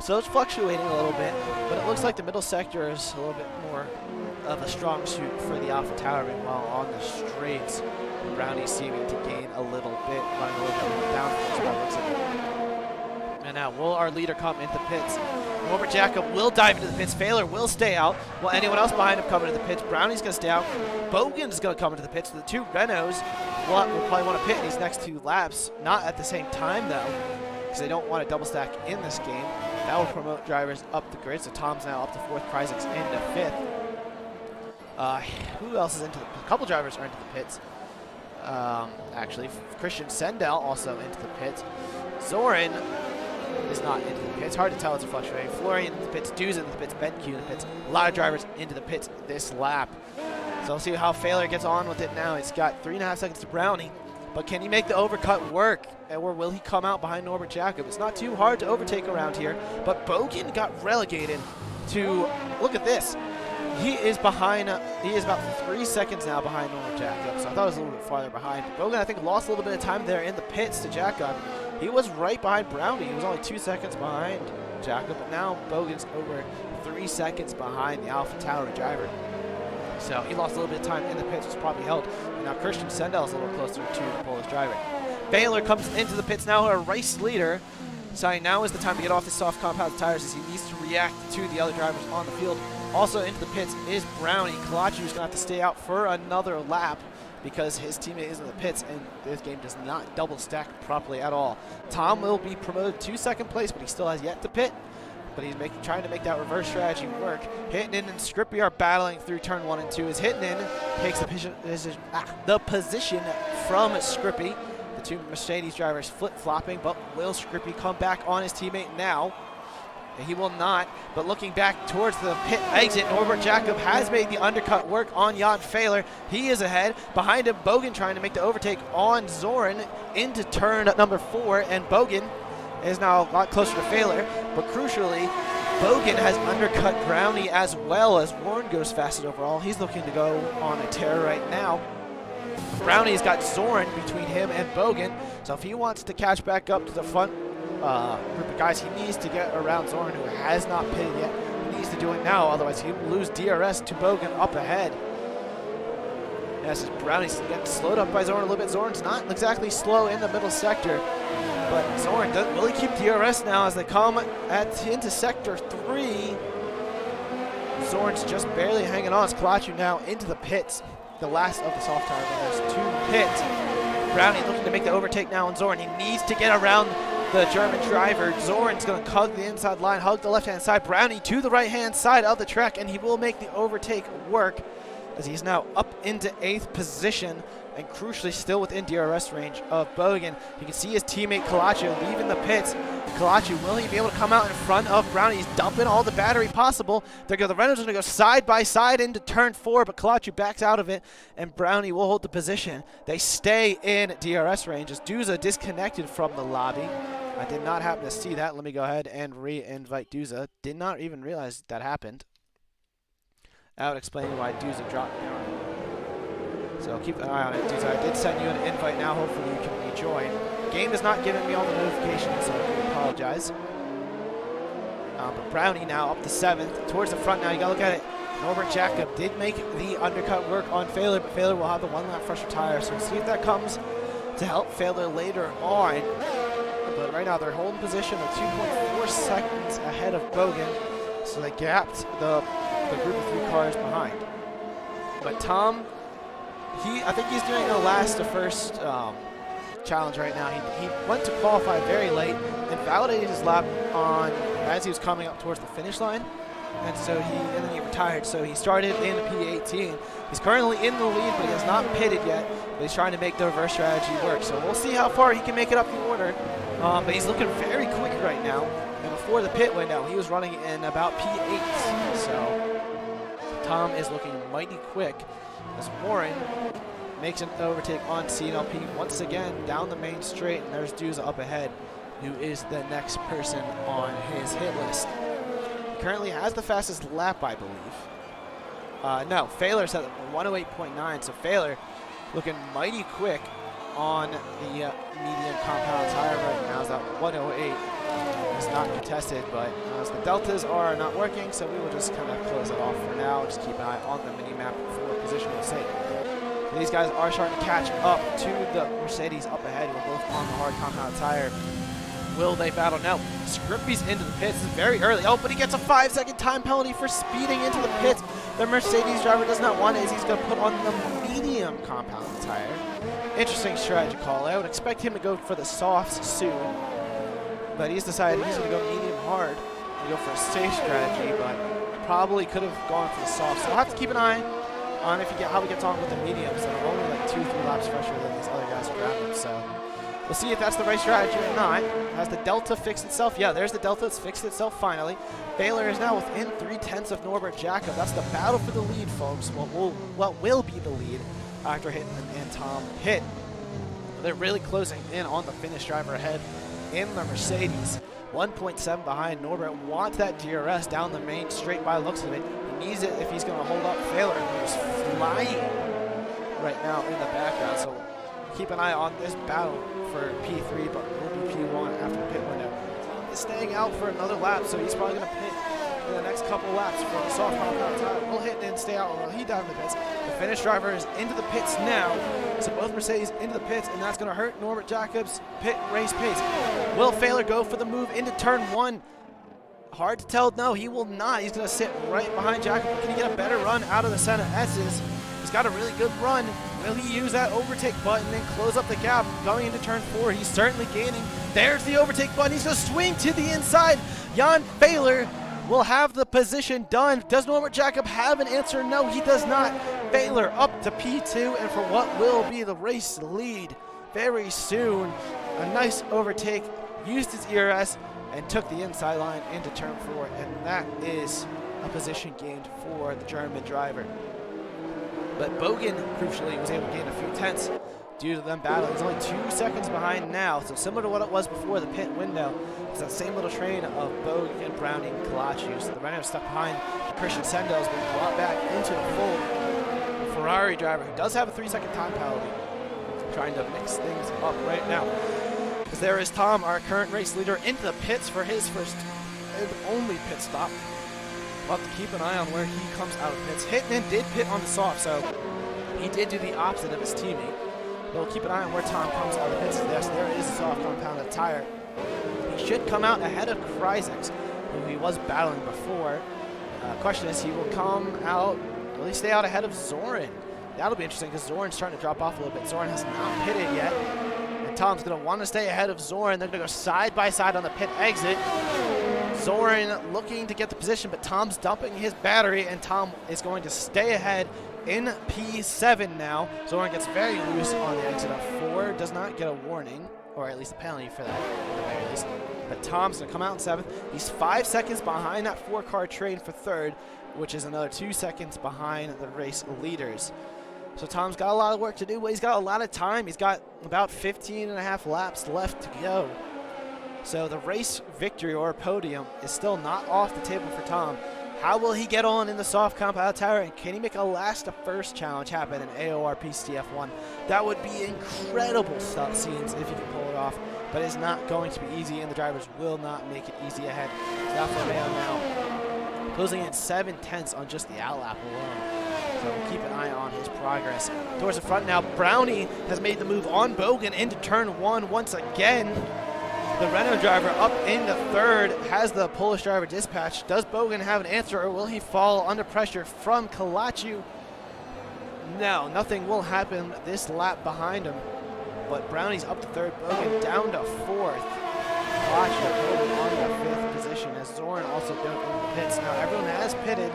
So it's fluctuating a little bit, but it looks like the middle sector is a little bit more of a strong suit for the Alpha Tower, while on the straights, Brownie's seeming to gain a little bit, running a little bit more downforce by the looks of it. And now, will our leader come into the pits? Norbert Jacob will dive into the pits. Failer will stay out. Will anyone else behind him come into the pits? Brownie's going to stay out. Bogan's going to come into the pits. The two Renaults will probably want to pit in these next 2 laps. Not at the same time, though, because they don't want to double stack in this game. That will promote drivers up the grid. So Tom's now up to 4th. Kreisels into 5th. Who else is into the pits? A couple drivers are into the pits. Actually, Christian Sendell also into the pits. Zoran is not into the pits. Hard to tell, it's a fluctuating. Florian into the pits, Dew's into the pits, BenQ in the pits. A lot of drivers into the pits this lap. So we'll see how Failer gets on with it now. He's got 3.5 seconds to Brownie, but can he make the overcut work? Or will he come out behind Norbert Jacob? It's not too hard to overtake around here, but Bogan got relegated to, look at this. He is behind, he is about 3 seconds now behind Norbert Jacob, so I thought it was a little bit farther behind. Bogan, I think, lost a little bit of time there in the pits to Jacob. He was right behind Brownie. He was only 2 seconds behind Jacob, but now Bogan's over 3 seconds behind the Alpha Tower driver. So he lost a little bit of time in the pits, which probably helped. And now Christian Sendell is a little closer to the Polish driver. Failer comes into the pits now, a race leader. Saying now is the time to get off the soft compound tires as he needs to react to the other drivers on the field. Also into the pits is Brownie. Kalachi is going to have to stay out for another lap because his teammate is in the pits, and this game does not double stack properly at all. Tom will be promoted to 2nd place, but he still has yet to pit. But he's trying to make that reverse strategy work. Hitton and Scrippy are battling through turn 1 and 2 as Hitton takes the position from Scrippy. The 2 Mercedes drivers flip-flopping, but will Scrippy come back on his teammate now? And he will not, but looking back towards the pit exit, Norbert Jacob has made the undercut work on Jan Failer. He is ahead. Behind him, Bogan trying to make the overtake on Zoran into turn number 4, and Bogan is now a lot closer to Failer, but crucially, Bogan has undercut Brownie as well as Warren goes fastest overall. He's looking to go on a tear right now. Brownie's got Zoran between him and Bogan, so if he wants to catch back up to the front group of guys, he needs to get around Zoran, who has not pitted yet. He needs to do it now, otherwise he will lose DRS to Bogan up ahead. As Brownie's getting slowed up by Zoran a little bit. Zoran's not exactly slow in the middle sector, but Zoran doesn't really keep DRS now as they come into sector 3. Zoran's just barely hanging on as Kalachu now into the pits. The last of the soft tire winners to pit. Brownie looking to make the overtake now on Zoran. He needs to get around the German driver. Zoran's going to hug the inside line, hug the left-hand side. Brownie to the right-hand side of the track, and he will make the overtake work as he's now up into 8th position and crucially still within DRS range of Bogan. You can see his teammate Kalachu leaving the pits. Kalachu, will he be able to come out in front of Brownie? He's dumping all the battery possible. The Renault's going to go side by side into turn 4, but Kalachu backs out of it, and Brownie will hold the position. They stay in DRS range as Duza disconnected from the lobby. I did not happen to see that. Let me go ahead and re-invite Duza. Did not even realize that happened. That would explain why Duza dropped down. So keep an eye on it, Duza. I did send you an invite now. Hopefully you can rejoin. Game is not giving me all the notifications, so I do apologize. But Brownie now up to 7th. Towards the front now. You got to look at it. Norbert Jacob did make the undercut work on Failer, but Failer will have the 1 lap fresher tire. So we'll see if that comes to help Failer later on. But right now they're holding position of 2.4 seconds ahead of Bogan. So they gapped the group of 3 cars behind. But Tom, I think he's doing the first challenge right now. He went to qualify very late and validated his lap on as he was coming up towards the finish line. And then he retired. So he started in P18. He's currently in the lead, but he has not pitted yet. But he's trying to make the reverse strategy work. So we'll see how far he can make it up the order. But he's looking very quick right now. And before the pit window, he was running in about P8. So Tom is looking mighty quick as Warren makes an overtake on CNLP once again down the main straight. And there's Duza up ahead, who is the next person on his hit list. Currently has the fastest lap, I believe. No, Failer's at 108.9, so Failer looking mighty quick on the medium compound tire right now. Is that 108? It's not contested, but as the deltas are not working, so we will just kind of close it off for now. Just keep an eye on the mini-map for positional sake. These guys are starting to catch up to the Mercedes up ahead. We're both on the hard compound tire. Will they battle? No. Scrippy's into the pits. It's very early. Oh, but he gets a 5-second time penalty for speeding into the pits. The Mercedes driver does not want it, as he's going to put on the medium compound tire. Interesting strategy call. I would expect him to go for the softs soon, but he's decided he's going to go medium hard and go for a safe strategy, but probably could have gone for the softs. So we'll have to keep an eye on how he gets on with the mediums that are only like 2-3 laps fresher than these other guys around him. So we'll see if that's the right strategy or not. Has the Delta fixed itself? Yeah, there's the Delta. It's fixed itself finally. Failer is now within 3/10 of Norbert Jacob. That's the battle for the lead, folks. What will be the lead after Hitman and Tom hit. They're really closing in on the Finnish driver ahead in the Mercedes. 1.7 behind. Norbert wants that DRS down the main straight by the looks of it. He needs it if he's going to hold up Failer, who's flying right now in the background. So keep an eye on this battle for P3, but will be P1 after the pit window. Tom is staying out for another lap, so he's probably going to pit in the next couple laps for the soft compound tire. We'll hit and stay out while he dives in the pits. The Finnish driver is into the pits now, so both Mercedes into the pits, and that's going to hurt Norbert Jacobs' pit race pace. Will Failer go for the move into turn 1? Hard to tell. No, he will not. He's going to sit right behind Jacob. Can he get a better run out of the center S's? He's got a really good run. Will he use that overtake button and close up the gap going into turn 4? He's certainly gaining. There's the overtake button. He's going to swing to the inside. Jan Failer will have the position done. Does Norbert Jacob have an answer? No, he does not. Failer up to P2, and for what will be the race lead very soon. A nice overtake, used his ERS, and took the inside line into turn 4, and that is a position gained for the German driver. But Bogan, crucially, was able to gain a few tenths due to them battling. He's only 2 seconds behind now, so similar to what it was before the pit window. It's that same little train of Bogan, Browning, and Kalachu. So the Renault stuck behind Christian Sendo has been brought back into the fold. The Ferrari driver, who does have a 3-second time penalty, trying to mix things up right now. Because there is Tom, our current race leader, into the pits for his first and only pit stop. We'll have to keep an eye on where he comes out of pits. Hitman did pit on the soft, so he did do the opposite of his teammate. We'll keep an eye on where Tom comes out of pits. Yes, there is a soft compounded tire. He should come out ahead of Kryzex, who he was battling before. Question is, he will come out, will he stay out ahead of Zoran? That'll be interesting because Zoran's starting to drop off a little bit. Zoran has not pitted yet. And Tom's going to want to stay ahead of Zoran. They're going to go side by side on the pit exit. Zoran looking to get the position, but Tom's dumping his battery, and Tom is going to stay ahead in P7 now. Zoran gets very loose on the exit of 4, does not get a warning, or at least a penalty for that, at the very least. But Tom's going to come out in 7th. He's 5 seconds behind that 4-car train for 3rd, which is another 2 seconds behind the race leaders. So Tom's got a lot of work to do, but he's got a lot of time. He's got about 15.5 laps left to go. So the race victory or podium is still not off the table for Tom. How will he get on in the soft compound tower, and can he make a last to first challenge happen in AOR PCF1? That would be incredible scenes if he can pull it off, but it's not going to be easy, and the drivers will not make it easy ahead. Alfa Romeo now closing in 7/10 on just the outlap alone. So we'll keep an eye on his progress. Towards the front now, Brownie has made the move on Bogan into turn 1 once again. The Renault driver up into 3rd, has the Polish driver dispatched. Does Bogan have an answer, or will he fall under pressure from Kalachu? No, nothing will happen this lap behind him. But Brownie's up to 3rd, Bogan down to 4th. Kalachu on the 5th position as Zoran also dove in the pits. Now everyone has pitted.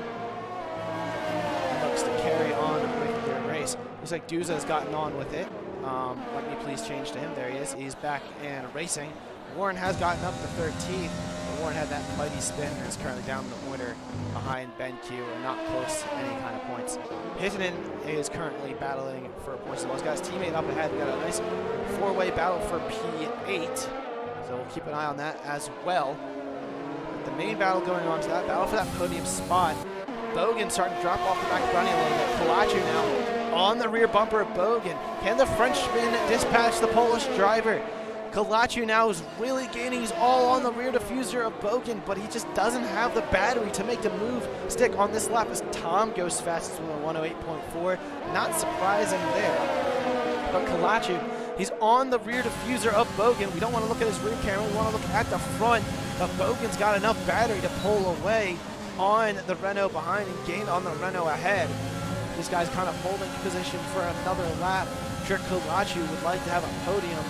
Looks to carry on with their race. Looks like Duza has gotten on with it. Let me please change to him. There he is. He's back and racing. Warren has gotten up to 13th. Warren had that mighty spin and is currently down the order behind Ben Q and not close to any kind of points. Hittinen is currently battling for points. He's got his teammate up ahead. We've got a nice 4-way battle for P8. So we'll keep an eye on that as well. The main battle going on to that battle for that podium spot. Bogan starting to drop off the back of Brownie a little bit. Kalachu now on the rear bumper of Bogan. Can the Frenchman dispatch the Polish driver? Kalachu now is really gaining. He's all on the rear diffuser of Bogan, but he just doesn't have the battery to make the move stick on this lap as Tom goes fastest with a 108.4. Not surprising there. But Kalachu, he's on the rear diffuser of Bogan. We don't want to look at his rear camera. We want to look at the front. But Bogan's got enough battery to pull away on the Renault behind and gain on the Renault ahead. This guy's kind of holding position for another lap. I'm sure Kalachu would like to have a podium.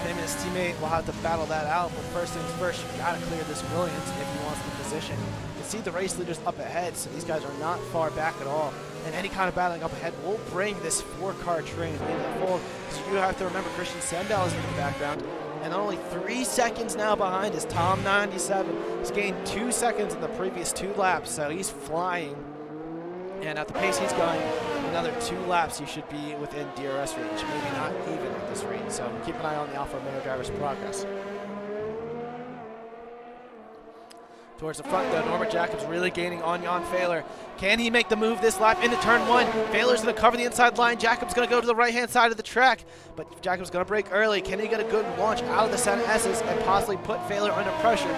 Him and his teammate will have to battle that out, but first things first, you gotta clear this Williams if he wants the position. You can see the race leaders up ahead, so these guys are not far back at all. And any kind of battling up ahead will bring this 4-car train into the fold. So you have to remember Christian Sendell is in the background, and only 3 seconds now behind is Tom 97. He's gained 2 seconds in the previous 2 laps, so he's flying. And at the pace he's going, another 2 laps, you should be within DRS range, maybe not even at this rate. So keep an eye on the Alfa Romeo driver's progress. Towards the front though, Norbert Jacobs really gaining on Jan Fehler. Can he make the move this lap into turn 1? Fehler's going to cover the inside line. Jacobs going to go to the right-hand side of the track, but Jacobs going to break early. Can he get a good launch out of the Santa S's and possibly put Fehler under pressure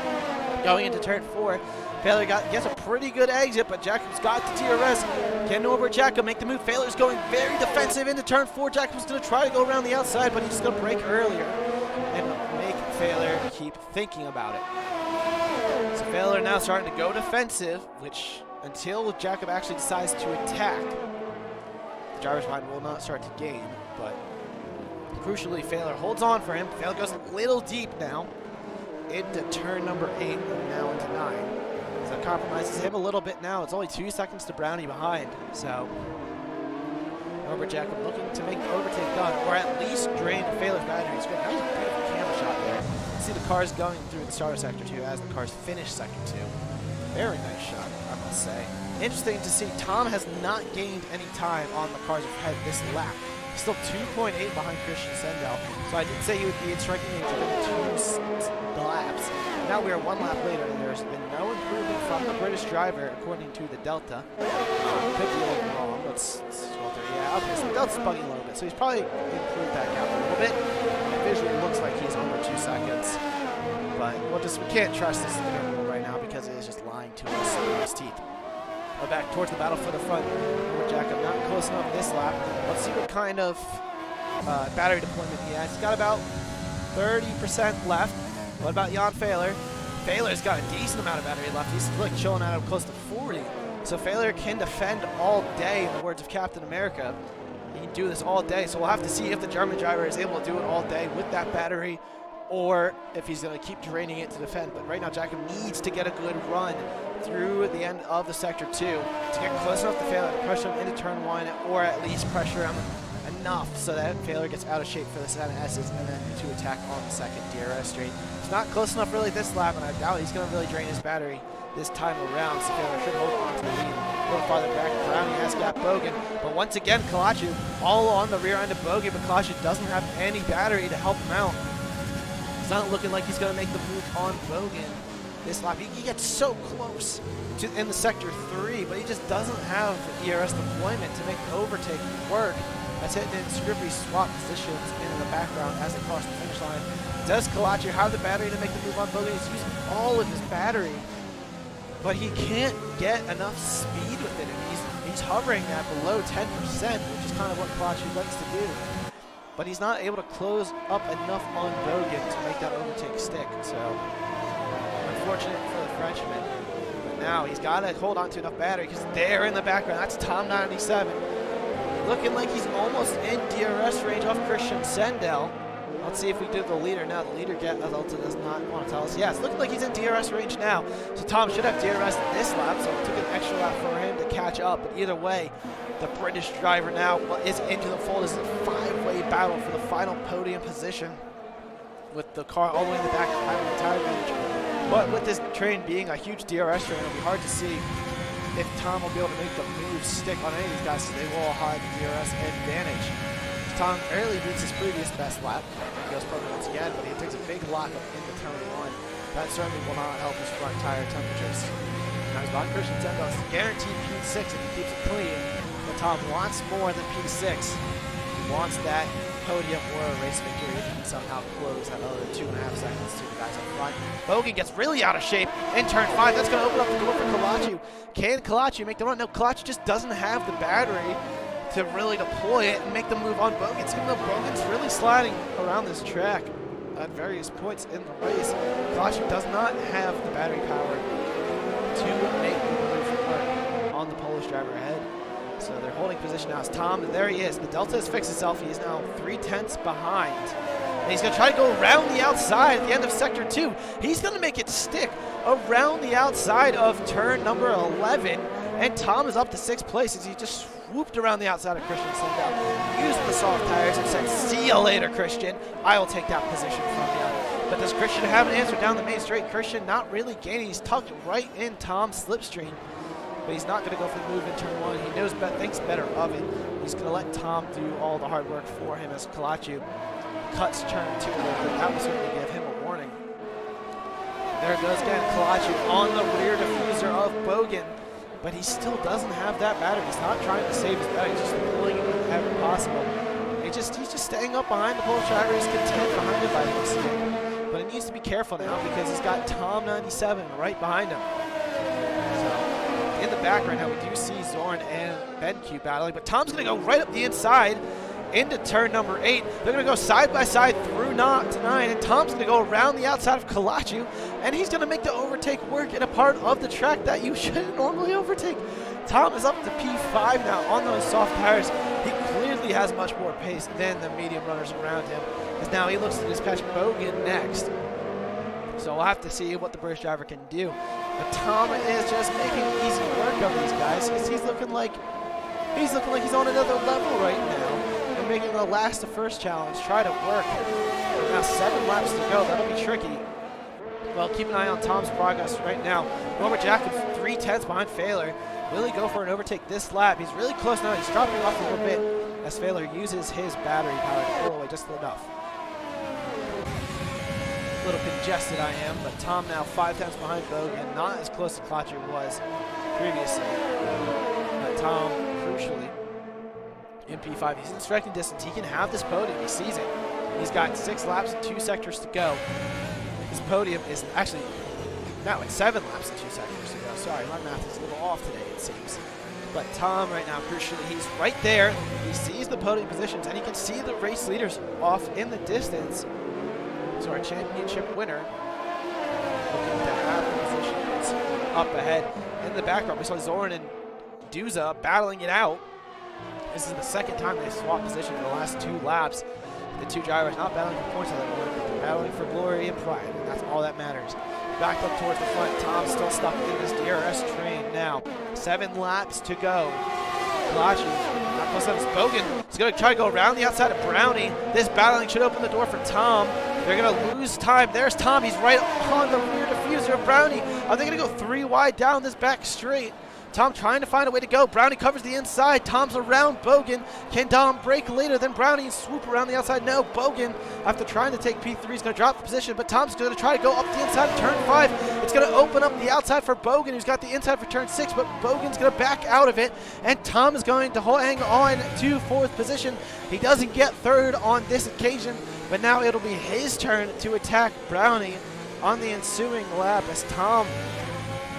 going into turn 4? Fehler gets a pretty good exit, but Jacobs got the DRS. Can Norbert Jacob make the move? Fehler's going very defensive into turn 4. Jacobs going to try to go around the outside, but he's just going to break earlier and make Fehler keep thinking about it. So Fehler now starting to go defensive, which until Jacob actually decides to attack, the driver's mind will not start to gain. But crucially, Fehler holds on for him. Fehler goes a little deep now into turn number 8 and now into 9. So that compromises him a little bit now. It's only 2 seconds to Brownie behind. So Norbert Jacob looking to make the overtake done, or at least drain Fehler's battery. It's good. That was a beautiful camera shot there. You see the cars going through the starter sector too as the cars finish second 2. Very nice shot, I must say. Interesting to see Tom has not gained any time on the cars ahead this lap. He's still 2.8 behind Christian Sendell. So I did say he would be in striking range within 2 laps. Now we are 1 lap later, and there's been no improvement from the British driver, according to the Delta. Could be a little wrong. Let's scroll through. Yeah, okay, so the Delta's bugging a little bit, so he's probably improved that gap a little bit. It visually looks like he's under 2 seconds, but we can't trust this interval right now because it is just lying to us in his teeth. We're back towards the battle for the front. Norbert Jacob not close enough this lap. Let's see what kind of battery deployment he has. He's got about 30% left. What about Jan Fehler? Fehler's got a decent amount of battery left. He's like chilling out of close to 40. So Fehler can defend all day, in the words of Captain America. He can do this all day. So we'll have to see if the German driver is able to do it all day with that battery. or if he's going to keep draining it to defend. But right now, Jacob needs to get a good run through the end of the Sector 2 to get close enough to Failure to pressure him into turn 1, or at least pressure him enough so that Failure gets out of shape for the 7S's and then to attack on the second DRS straight. It's not close enough really this lap, and I doubt he's going to really drain his battery this time around, so Failure should hold on to the lead. A little farther back, Brownie has got Bogan, but once again, Kalachu all on the rear end of Bogan, but Kalachu doesn't have any battery to help him out. It's not looking like he's going to make the move on Bogan this lap. He gets so close to in the Sector 3, but he just doesn't have the ERS deployment to make the overtake work. That's hitting in Scrippy swap positions in the background as they cross the finish line. Does Kalachu have the battery to make the move on Bogan? He's using all of his battery, but he can't get enough speed with it. And he's hovering at below 10%, which is kind of what Kalachu likes to do. But he's not able to close up enough on Bogan to make that overtake stick. So, unfortunate for the Frenchman. But now he's got to hold on to enough battery, because there in the background, that's Tom 97. Looking like he's almost in DRS range off Christian Sendel. Let's see if we do the leader now. The leader does not want to tell us. Yeah, it's looking like he's in DRS range now. So Tom should have DRS this lap, so it took an extra lap for him to catch up. But either way, the British driver now is into the fold. This is a five-way battle for the final podium position, with the car all the way in the back having the tire damage. But with this train being a huge DRS train, it'll be hard to see if Tom will be able to make the move stick on any of these guys, so they will all have the DRS advantage. Tom barely beats his previous best lap. He goes podium once again, but he takes a big lockup into turn 1. That certainly will not help his front tire temperatures. Now he's behind Christian Sendel. It's guaranteed P6 if he keeps it clean. But Tom wants more than P6. He wants that podium or a race victory if he can somehow close that other 2.5 seconds to the guys up front. Bogan gets really out of shape in turn 5. That's going to open up the door for Kalachu. Can Kalachu make the run? No, Kalachu just doesn't have the battery to really deploy it and make the move on Bogan. Even though Bogan's really sliding around this track at various points in the race, Kalachu does not have the battery power to make the move work on the Polish driver ahead. So they're holding position now. It's Tom, and there he is. The Delta has fixed itself. He is now 3/10 behind. And he's going to try to go around the outside at the end of Sector 2. He's going to make it stick around the outside of turn number 11. And Tom is up to 6th place as he just swooped around the outside of Christian Sendel, used the soft tires and said, "See you later, Christian. I will take that position from you." But does Christian have an answer down the main straight? Christian not really gaining. He's tucked right in Tom's slipstream. But he's not going to go for the move in turn 1. He knows thinks better of it. He's going to let Tom do all the hard work for him as Kalachu cuts turn 2 a little bit. That was going to give him a warning. There it goes again, Kalachu on the rear diffuser of Bogan. But he still doesn't have that battery. He's not trying to save his battery. He's just pulling it whenever possible. He's just staying up behind the Polish driver. He's content behind him by the looks of it. But he needs to be careful now because he's got Tom 97 right behind him. So in the background now we do see Zorn and BenQ battling, but Tom's going to go right up the inside into turn number 8. They're going to go side by side through 9, and Tom's going to go around the outside of Kalachu, and he's going to make the overtake work in a part of the track that you shouldn't normally overtake. Tom is up to P5 now on those soft tires. He clearly has much more pace than the medium runners around him, as now he looks to dispatch Bogan next. So we'll have to see what the British driver can do. But Tom is just making easy work of these guys, because he's looking like he's on another level right now. Making the last to first challenge try to work. Now 7 laps to go. That'll be tricky. Well, keep an eye on Tom's progress right now. Robert Jacobs 3/10 behind Failure. Will he go for an overtake this lap? He's really close now. He's dropping off a little bit as Failure uses his battery power to pull away just enough. A little congested I am, but Tom now 5/10 behind Bogan. Not as close as Kalachu was previously. But Tom, crucially, in P5, he's in striking distance. He can have this podium. He sees it. He's got 6 laps and 2 sectors to go. His podium is actually now at 7 laps and 2 sectors to go. Sorry, my math is a little off today, it seems. But Tom right now, crucially, he's right there. He sees the podium positions, and he can see the race leaders off in the distance. So our championship winner looking to have the positions up ahead. In the background, we saw Zoran and Duza battling it out. This is the second time they've swapped position in the last 2 laps. The two drivers not battling for points at that point, but they're battling for glory and pride, and that's all that matters. Back up towards the front. Tom's still stuck in this DRS train now. 7 laps to go. Kalachi, not close enough. Bogan is going to try to go around the outside of Brownie. This battling should open the door for Tom. They're going to lose time. There's Tom. He's right on the rear diffuser of Brownie. Are they going to go 3 wide down this back straight? Tom trying to find a way to go. Brownie covers the inside. Tom's around Bogan. Can Dom break later than Brownie and swoop around the outside? No. Bogan, after trying to take P3, is going to drop the position, but Tom's going to try to go up the inside of turn 5. It's going to open up the outside for Bogan, who's got the inside for turn 6, but Bogan's going to back out of it, and Tom is going to hang on to 4th position. He doesn't get 3rd on this occasion, but now it'll be his turn to attack Brownie on the ensuing lap as Tom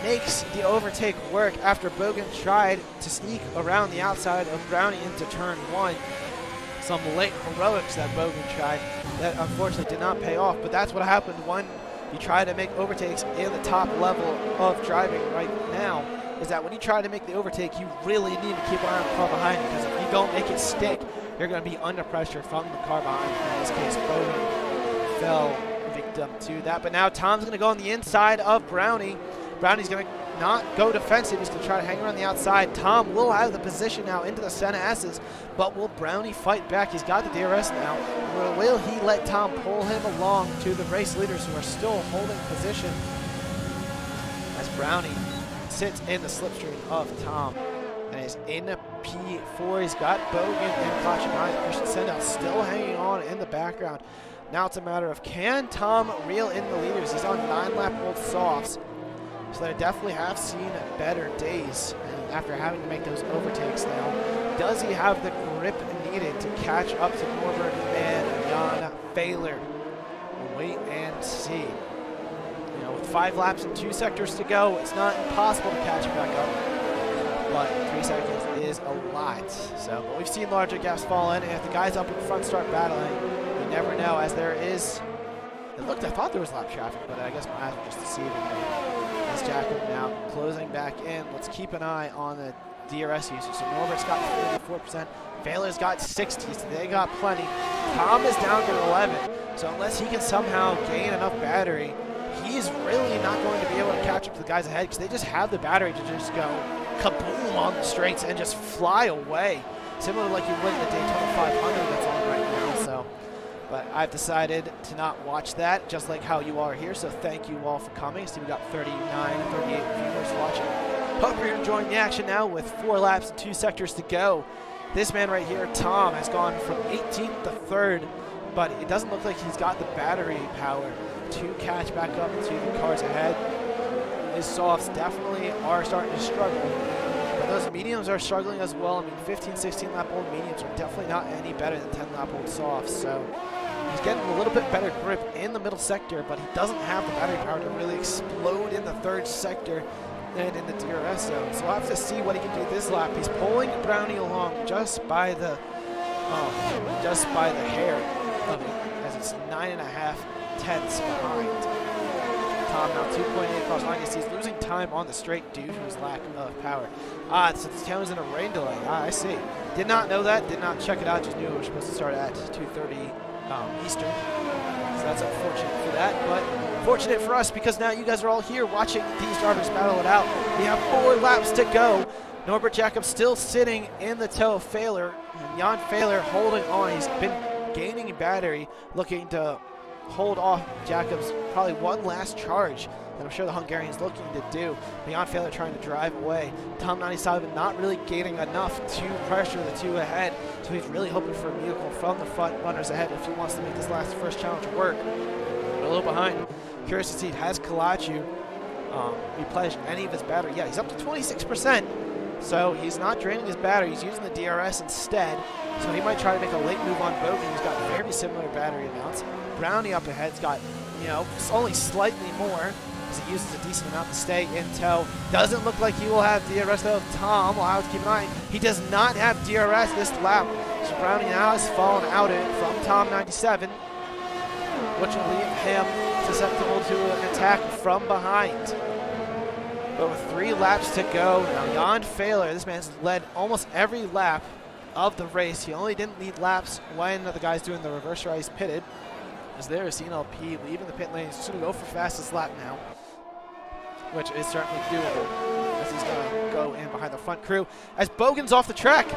makes the overtake work after Bogan tried to sneak around the outside of Brownie into turn 1. Some late heroics that Bogan tried that unfortunately did not pay off, but that's what happened when you try to make overtakes in the top level of driving right now, is that when you try to make the overtake, you really need to keep an eye on the car behind, because if you don't make it stick, you're going to be under pressure from the car behind. In this case, Bogan fell victim to that, but now Tom's going to go on the inside of Brownie. Brownie's going to not go defensive. He's going to try to hang around the outside. Tom will have the position now into the center S's, but will Brownie fight back? He's got the DRS now. Or will he let Tom pull him along to the race leaders who are still holding position as Brownie sits in the slipstream of Tom and is in P4. He's got Bogan and Clutch behind. Christian Sendell still hanging on in the background. Now it's a matter of, can Tom reel in the leaders? He's on 9-lap-old softs, so they definitely have seen better days. And after having to make those overtakes now, does he have the grip needed to catch up to Norbert and Jan Fehler? We'll wait and see. You know, with 5 laps and 2 sectors to go, it's not impossible to catch back up, but 3 seconds is a lot. So, but we've seen larger gaps fall in, and if the guys up in front start battling, you never know, as there is. I thought there was lap traffic, but I guess my eyes were just deceiving me. Jacob now closing back in. Let's keep an eye on the DRS usage. So Norbert's got 44%. Fehler's got 60, so they got plenty. Tom is down to 11, so unless he can somehow gain enough battery, he's really not going to be able to catch up to the guys ahead, because they just have the battery to just go kaboom on the straights and just fly away, similar to like you would in the Daytona 500 that's on right now. So, but I've decided to not watch that, just like how you are here, so thank you all for coming. See, we got 38 viewers watching. Hope you're enjoying the action now with 4 laps and 2 sectors to go. This man right here, Tom, has gone from 18th to 3rd, but it doesn't look like he's got the battery power to catch back up to the cars ahead. His softs definitely are starting to struggle, but those mediums are struggling as well. I mean, 15, 16 lap old mediums are definitely not any better than 10 lap old softs, so he's getting a little bit better grip in the middle sector, but he doesn't have the battery power to really explode in the 3rd sector and in the DRS zone. So we'll have to see what he can do this lap. He's pulling Brownie along just by the hair of it, as it's 9.5 tenths behind. Tom now 2.8 across line. He's losing time on the straight due to his lack of power. So this town is in a rain delay. I see. Did not know that. Did not check it out. Just knew it was supposed to start at 2:30 Eastern. So that's unfortunate for that, but fortunate for us, because now you guys are all here watching these drivers battle it out. We have 4 laps to go. Norbert Jacobs still sitting in the toe of Fehler, and Jan Fehler holding on. He's been gaining battery, looking to hold off Jacobs probably one last charge that I'm sure the Hungarian's looking to do. Jan Fehler trying to drive away. Tom 97 not really gaining enough to pressure the 2 ahead, so he's really hoping for a vehicle from the front runners ahead if he wants to make this first challenge work. A little behind. Curious to see, has Kalachu replenished any of his battery? Yeah, he's up to 26%. So he's not draining his battery. He's using the DRS instead. So he might try to make a late move on Bogan, who's got very similar battery amounts. Brownie up ahead's got, only slightly more, because he uses a decent amount to stay in tow. Doesn't look like he will have DRS though. Tom will have to keep an eye. He does not have DRS this lap. So Brownie now has fallen out from Tom 97, which will leave him susceptible to an attack from behind. But with 3 laps to go, now Jan Fehler, this man's led almost every lap of the race. He only didn't lead laps when the guys doing the reverse race pitted. As there is CNLP leaving the pit lane. He's just going to go for fastest lap now, which is certainly doable, as he's going to go in behind the front crew. As Bogan's off the track.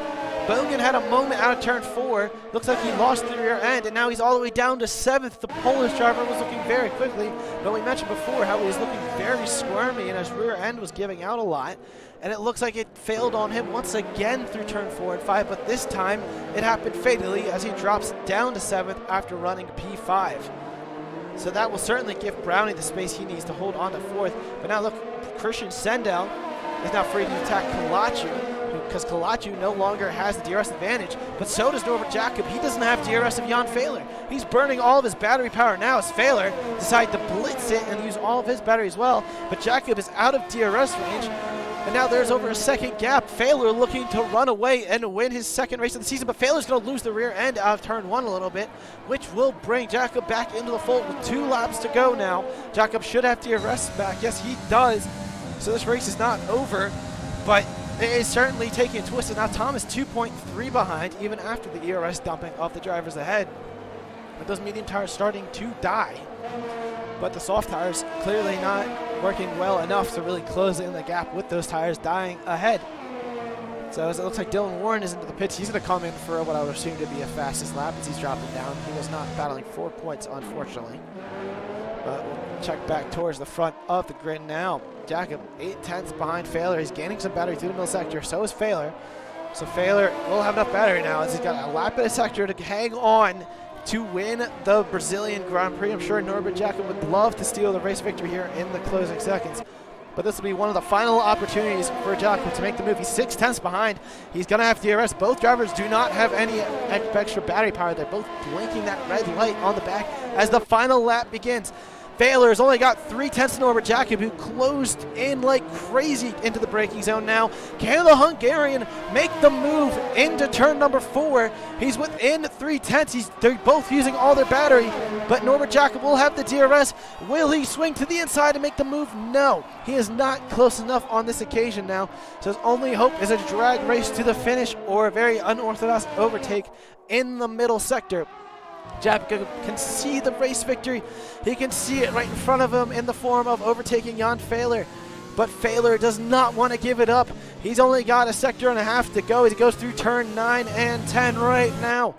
Bogan had a moment out of turn 4. Looks like he lost the rear end, and now he's all the way down to 7th. The Polish driver was looking very quickly, but we mentioned before how he was looking very squirmy, and his rear end was giving out a lot. And it looks like it failed on him once again through turn 4 and 5, but this time it happened fatally as he drops down to 7th after running P5. So that will certainly give Brownie the space he needs to hold on to 4th. But now look, Christian Sendel is now free to attack Kalachu, because Kalachu no longer has the DRS advantage, but so does Norbert Jacob. He doesn't have DRS of Jan Fehler. He's burning all of his battery power now as Fehler decided to blitz it and use all of his battery as well, but Jacob is out of DRS range, and now there's over a second gap. Fehler looking to run away and win his second race of the season, but Fehler's going to lose the rear end out of turn 1 a little bit, which will bring Jacob back into the fold with 2 laps to go now. Jacob should have DRS back. Yes, he does. So this race is not over, but it is certainly taking a twist, and now Tom is 2.3 behind even after the ERS dumping of the drivers ahead. With those medium tires starting to die, but the soft tires clearly not working well enough to really close in the gap with those tires dying ahead. So as it looks like Dylan Warren is into the pits, he's going to come in for what I would assume to be a fastest lap as he's dropping down. He was not battling 4 points, unfortunately. But we'll check back towards the front of the grid now. Jacob 8/10 behind Fehler. He's gaining some battery through the middle sector. So is Fehler. So Fehler will have enough battery now as he's got a lap in the sector to hang on to win the Brazilian Grand Prix. I'm sure Norbert Jacob would love to steal the race victory here in the closing seconds. But this will be one of the final opportunities for Jacob to make the move. He's 6/10 behind. He's going to have DRS. Both drivers do not have any extra battery power. They're both blinking that red light on the back as the final lap begins. Fehler's only got 3/10 to Norbert Jacob, who closed in like crazy into the braking zone now. Can the Hungarian make the move into turn number 4? He's within 3/10. They're both using all their battery, but Norbert Jacob will have the DRS. Will he swing to the inside and make the move? No, he is not close enough on this occasion now. So his only hope is a drag race to the finish or a very unorthodox overtake in the middle sector. Jacob can see the race victory. He can see it right in front of him in the form of overtaking Jan Fehler. But Fehler does not want to give it up. He's only got a sector and a half to go as he goes through turn 9 and 10 right now.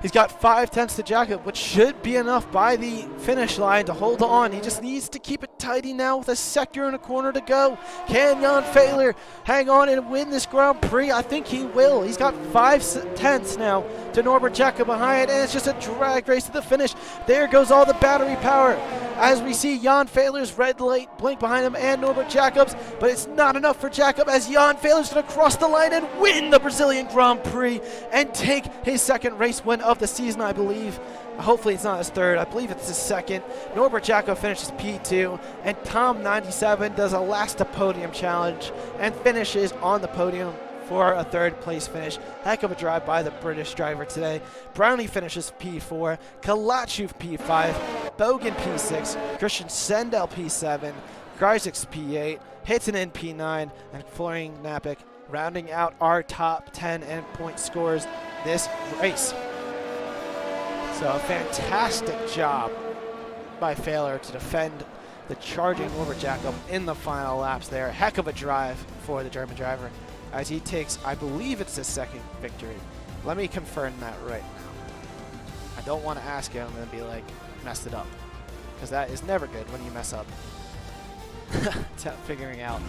He's got 5/10 to Jacob, which should be enough by the finish line to hold on. He just needs to keep it tidy now with a sector and a corner to go. Can Jan Fehler hang on and win this Grand Prix? I think he will. He's got 5/10 now to Norbert Jacob behind, and it's just a drag race to the finish. There goes all the battery power as we see Jan Fehler's red light blink behind him and Norbert Jacob's, but it's not enough for Jacob as Jan Fehler's going to cross the line and win the Brazilian Grand Prix and take his second race win of the season, I believe. Hopefully it's not his third. I believe it's his second. Norbert Jacob finishes P2, and Tom 97 does a last to podium challenge and finishes on the podium for a third place finish. Heck of a drive by the British driver today. Brownie finishes P4, Kalachu P5, Bogan P6, Christian Sendel P7, Gryzik P8, Hittinen P9, and Florian Knapik rounding out our top 10 and point scores this race. So a fantastic job by Fehler to defend the charging Norbert Jacob in the final laps there. Heck of a drive for the German driver as he takes, I believe it's his second victory. Let me confirm that right now. I don't want to ask him and be like, messed it up, because that is never good when you mess up. Figuring out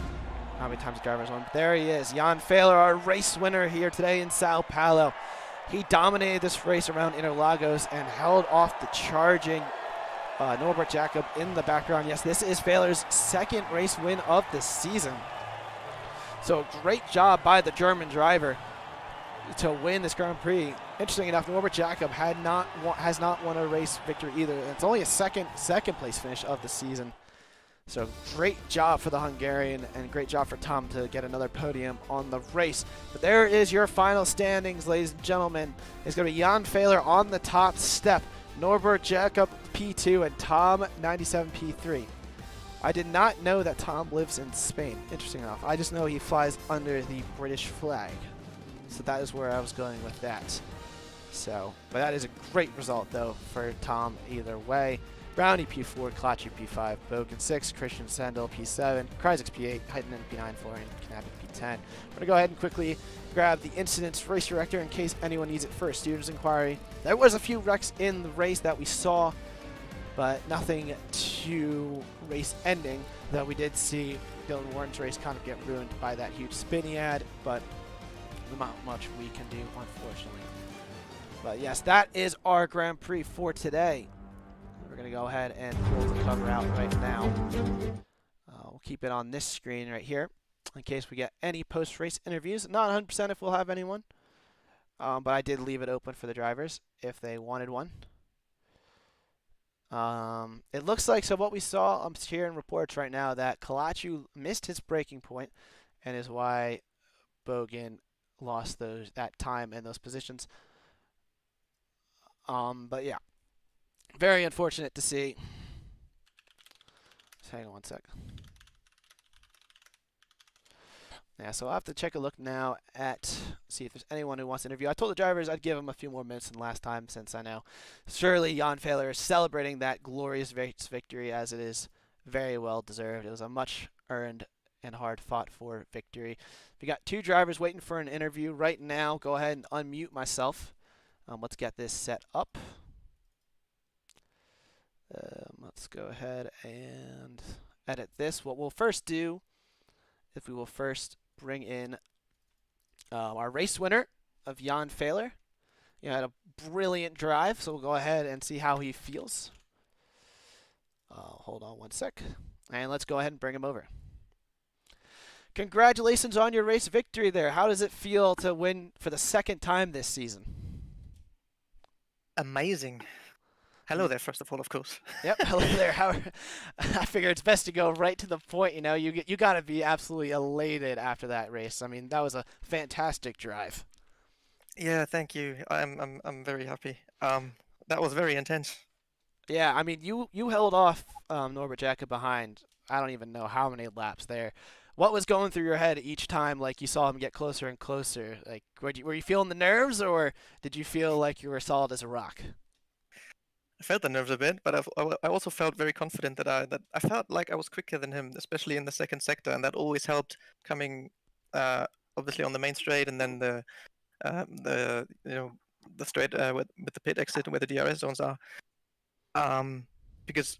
how many times the driver's won. There he is, Jan Fehler, our race winner here today in Sao Paulo. He dominated this race around Interlagos and held off the charging Norbert Jacob in the background. Yes, this is Fehler's second race win of the season. So great job by the German driver to win this Grand Prix. Interesting enough, Norbert Jacob has not won a race victory either. It's only a second place finish of the season. So great job for the Hungarian and great job for Tom to get another podium on the race. But there is your final standings, ladies and gentlemen. It's going to be Jan Fehler on the top step, Norbert Jacob P2, and Tom 97 P3. I did not know that Tom lives in Spain. Interesting enough. I just know he flies under the British flag. So that is where I was going with that. So, but that is a great result though for Tom either way. Brownie P4, Klachi P5, Bogan 6, Christian Sandel P7, Kryzix P8, Heitman P9, Florian Knappik P10. I'm going to go ahead and quickly grab the incidents race director in case anyone needs it for a student's inquiry. There was a few wrecks in the race that we saw, but nothing to race ending, though we did see Dylan Warren's race kind of get ruined by that huge spin he had, but not much we can do, unfortunately. But yes, that is our Grand Prix for today. We're going to go ahead and pull the cover out right now. We'll keep it on this screen right here in case we get any post-race interviews. Not 100% if we'll have anyone, but I did leave it open for the drivers if they wanted one. It looks like, so what we saw, I'm hearing reports right now that Kalachu missed his braking point and is why Bogan lost that time and those positions. But yeah, very unfortunate to see. Just hang on one sec. Yeah, so I'll have to take a look now at see if there's anyone who wants to interview. I told the drivers I'd give them a few more minutes than last time, since I know surely Jan Fehler is celebrating that glorious victory, as it is very well deserved. It was a much earned and hard fought for victory. We got two drivers waiting for an interview right now. Go ahead and unmute myself. Let's get this set up. Let's go ahead and edit this. What we'll first do, if we will first bring in our race winner of Jan Fehler. He had a brilliant drive, so we'll go ahead and see how he feels. Hold on one sec, and let's go ahead and bring him over. Congratulations on your race victory there. How does it feel to win for the second time this season? Amazing. Hello there, first of all, of course. Yep, hello there. I figure it's best to go right to the point. You know, you got to be absolutely elated after that race. I mean, that was a fantastic drive. Yeah, thank you. I'm very happy. That was very intense. Yeah, I mean, you held off Norbert Jacob behind. I don't even know how many laps there. What was going through your head each time, like you saw him get closer and closer? Like, were you feeling the nerves, or did you feel like you were solid as a rock? I felt the nerves a bit, but I also felt very confident that I felt like I was quicker than him, especially in the second sector, and that always helped coming obviously on the main straight, and then the straight with the pit exit where the DRS zones are. Because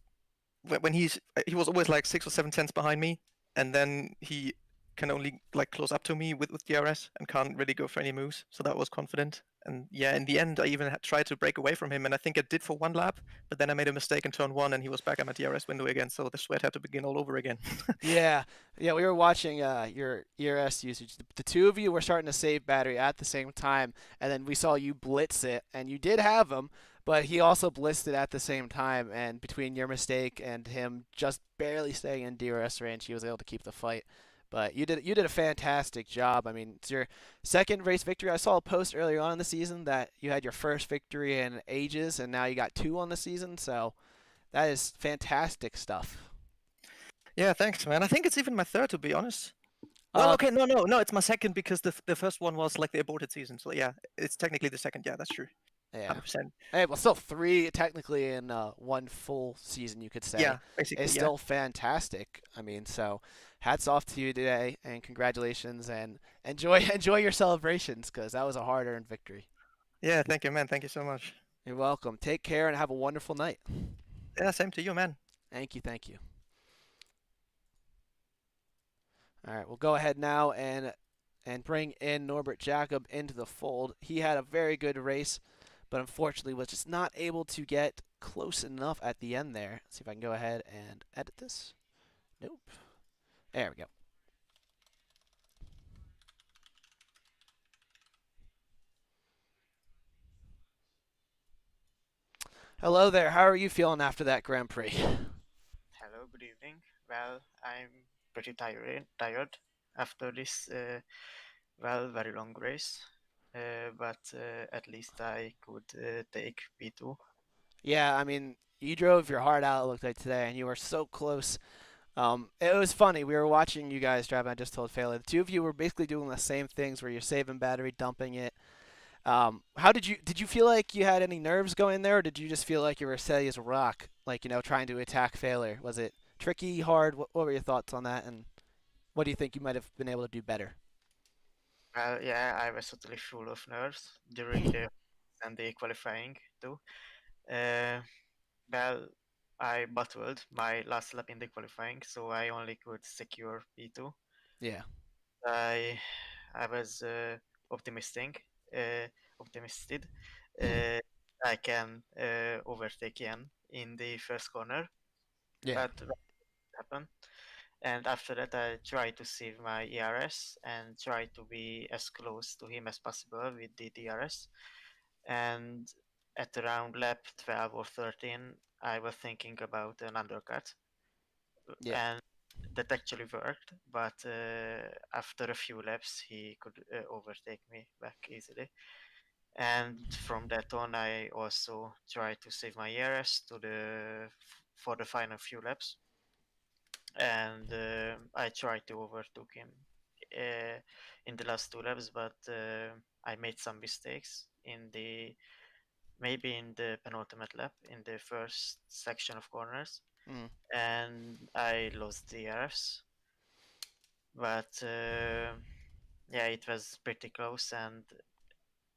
when he was always like 6 or 7 tenths behind me, and then he can only like close up to me with DRS and can't really go for any moves. So that was confident. And yeah, in the end, I even tried to break away from him, and I think I did for one lap, but then I made a mistake in turn 1, and he was back at my DRS window again, so the sweat had to begin all over again. Yeah, we were watching your ERS usage. The two of you were starting to save battery at the same time, and then we saw you blitz it, and you did have him, but he also blitzed it at the same time, and between your mistake and him just barely staying in DRS range, he was able to keep the fight. But you did a fantastic job. I mean, it's your second race victory. I saw a post earlier on in the season that you had your first victory in ages, and now you got 2 on the season. So that is fantastic stuff. Yeah, thanks, man. I think it's even my third, to be honest. Well, okay, no, it's my second because the first one was like the aborted season. So yeah, it's technically the second. Yeah, that's true. Yeah. 100%. Hey, well, still 3 technically in one full season, you could say. Yeah, basically. It's still fantastic. I mean, so hats off to you today, and congratulations, and enjoy your celebrations, because that was a hard-earned victory. Yeah, thank you, man. Thank you so much. You're welcome. Take care and have a wonderful night. Yeah, same to you, man. Thank you. All right, we'll go ahead now and bring in Norbert Jacob into the fold. He had a very good race, but unfortunately was just not able to get close enough at the end there. Let's see if I can go ahead and edit this. Nope. There we go. Hello there. How are you feeling after that Grand Prix? Hello, good evening. Well, I'm pretty tired after this very long race, but at least I could take P2. Yeah, I mean, you drove your heart out, it looked like, today, and you were so close It was funny. We were watching you guys drive. And I just told Fela, the two of you were basically doing the same things where you're saving battery, dumping it. How did you feel like you had any nerves going there, or did you just feel like you were steady as a rock, like trying to attack failure? Was it tricky, hard? What were your thoughts on that, and what do you think you might have been able to do better? Well, yeah, I was totally full of nerves during the and the qualifying too. Uh, well, I battled my last lap in the qualifying, so I only could secure P2. Yeah, I I was optimistic, uh, optimistic. Uh, I can overtake Ian in the first corner, yeah, but that happened. And after that, I tried to save my ERS and try to be as close to him as possible with the DRS. And at around lap 12 or 13, I was thinking about an undercut, yeah. and that actually worked. But after a few laps, he could overtake me back easily. And from that on, I also tried to save my ERS for the final few laps, and I tried to overtake him uh, in the last two laps, but I made some mistakes in the maybe in the penultimate lap in the first section of corners, Mm. and I lost the ERS. But yeah, it was pretty close, and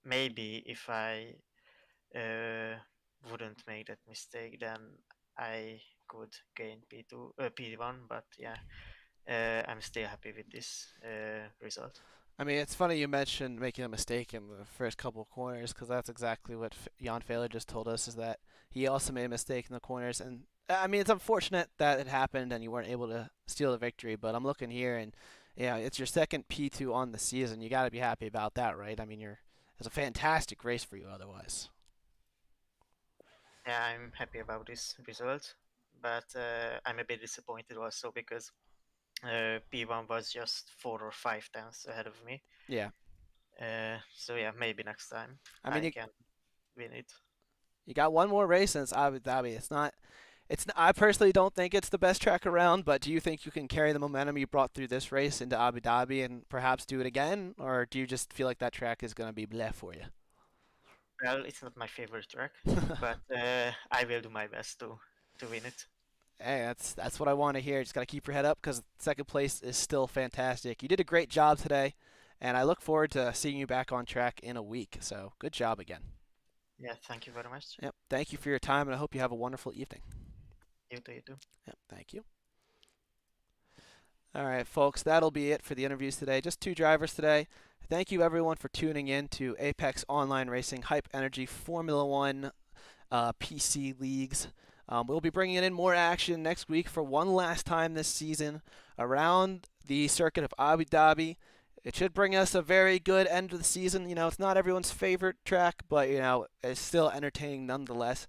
maybe if I uh, wouldn't make that mistake, then I could gain P2, P1. But yeah, I'm still happy with this result. I mean, it's funny you mentioned making a mistake in the first couple of corners because that's exactly what Jan Fehler just told us is that he also made a mistake in the corners. And I mean, it's unfortunate that it happened and you weren't able to steal the victory. But I'm looking here and yeah, it's your second P2 on the season. You got to be happy about that, right? I mean, it's a fantastic race for you otherwise. Yeah, I'm happy about this result, but I'm a bit disappointed also because P1 was just 4 or 5 tenths ahead of me. Yeah. So yeah, maybe next time I mean, I can win it. you got one more race and it's Abu Dhabi. I personally don't think it's the best track around, but do you think you can carry the momentum you brought through this race into Abu Dhabi and perhaps do it again, or do you just feel like that track is going to be bleh for you? Well, it's not my favorite track, but I will do my best to win it. Hey, that's what I want to hear. Just got to keep your head up because second place is still fantastic. You did a great job today, and I look forward to seeing you back on track in a week. So good job again. Yeah, thank you very much. Yep. Thank you for your time, and I hope you have a wonderful evening. You too, you too. Yep. Thank you. All right, folks, that'll be it for the interviews today. Just two drivers today. Thank you, everyone, for tuning in to Apex Online Racing Hype Energy Formula One PC leagues. We'll be bringing in more action next week for one last time this season around the circuit of Abu Dhabi. It should bring us a very good end of the season. It's not everyone's favorite track, but, it's still entertaining nonetheless.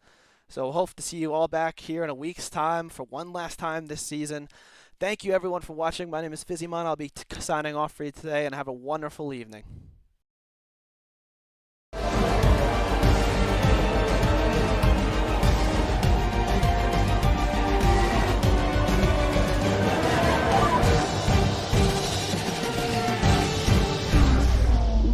So hope to see you all back here in a week's time for one last time this season. Thank you, everyone, for watching. My name is Fizzymon. I'll be signing off for you today, and have a wonderful evening.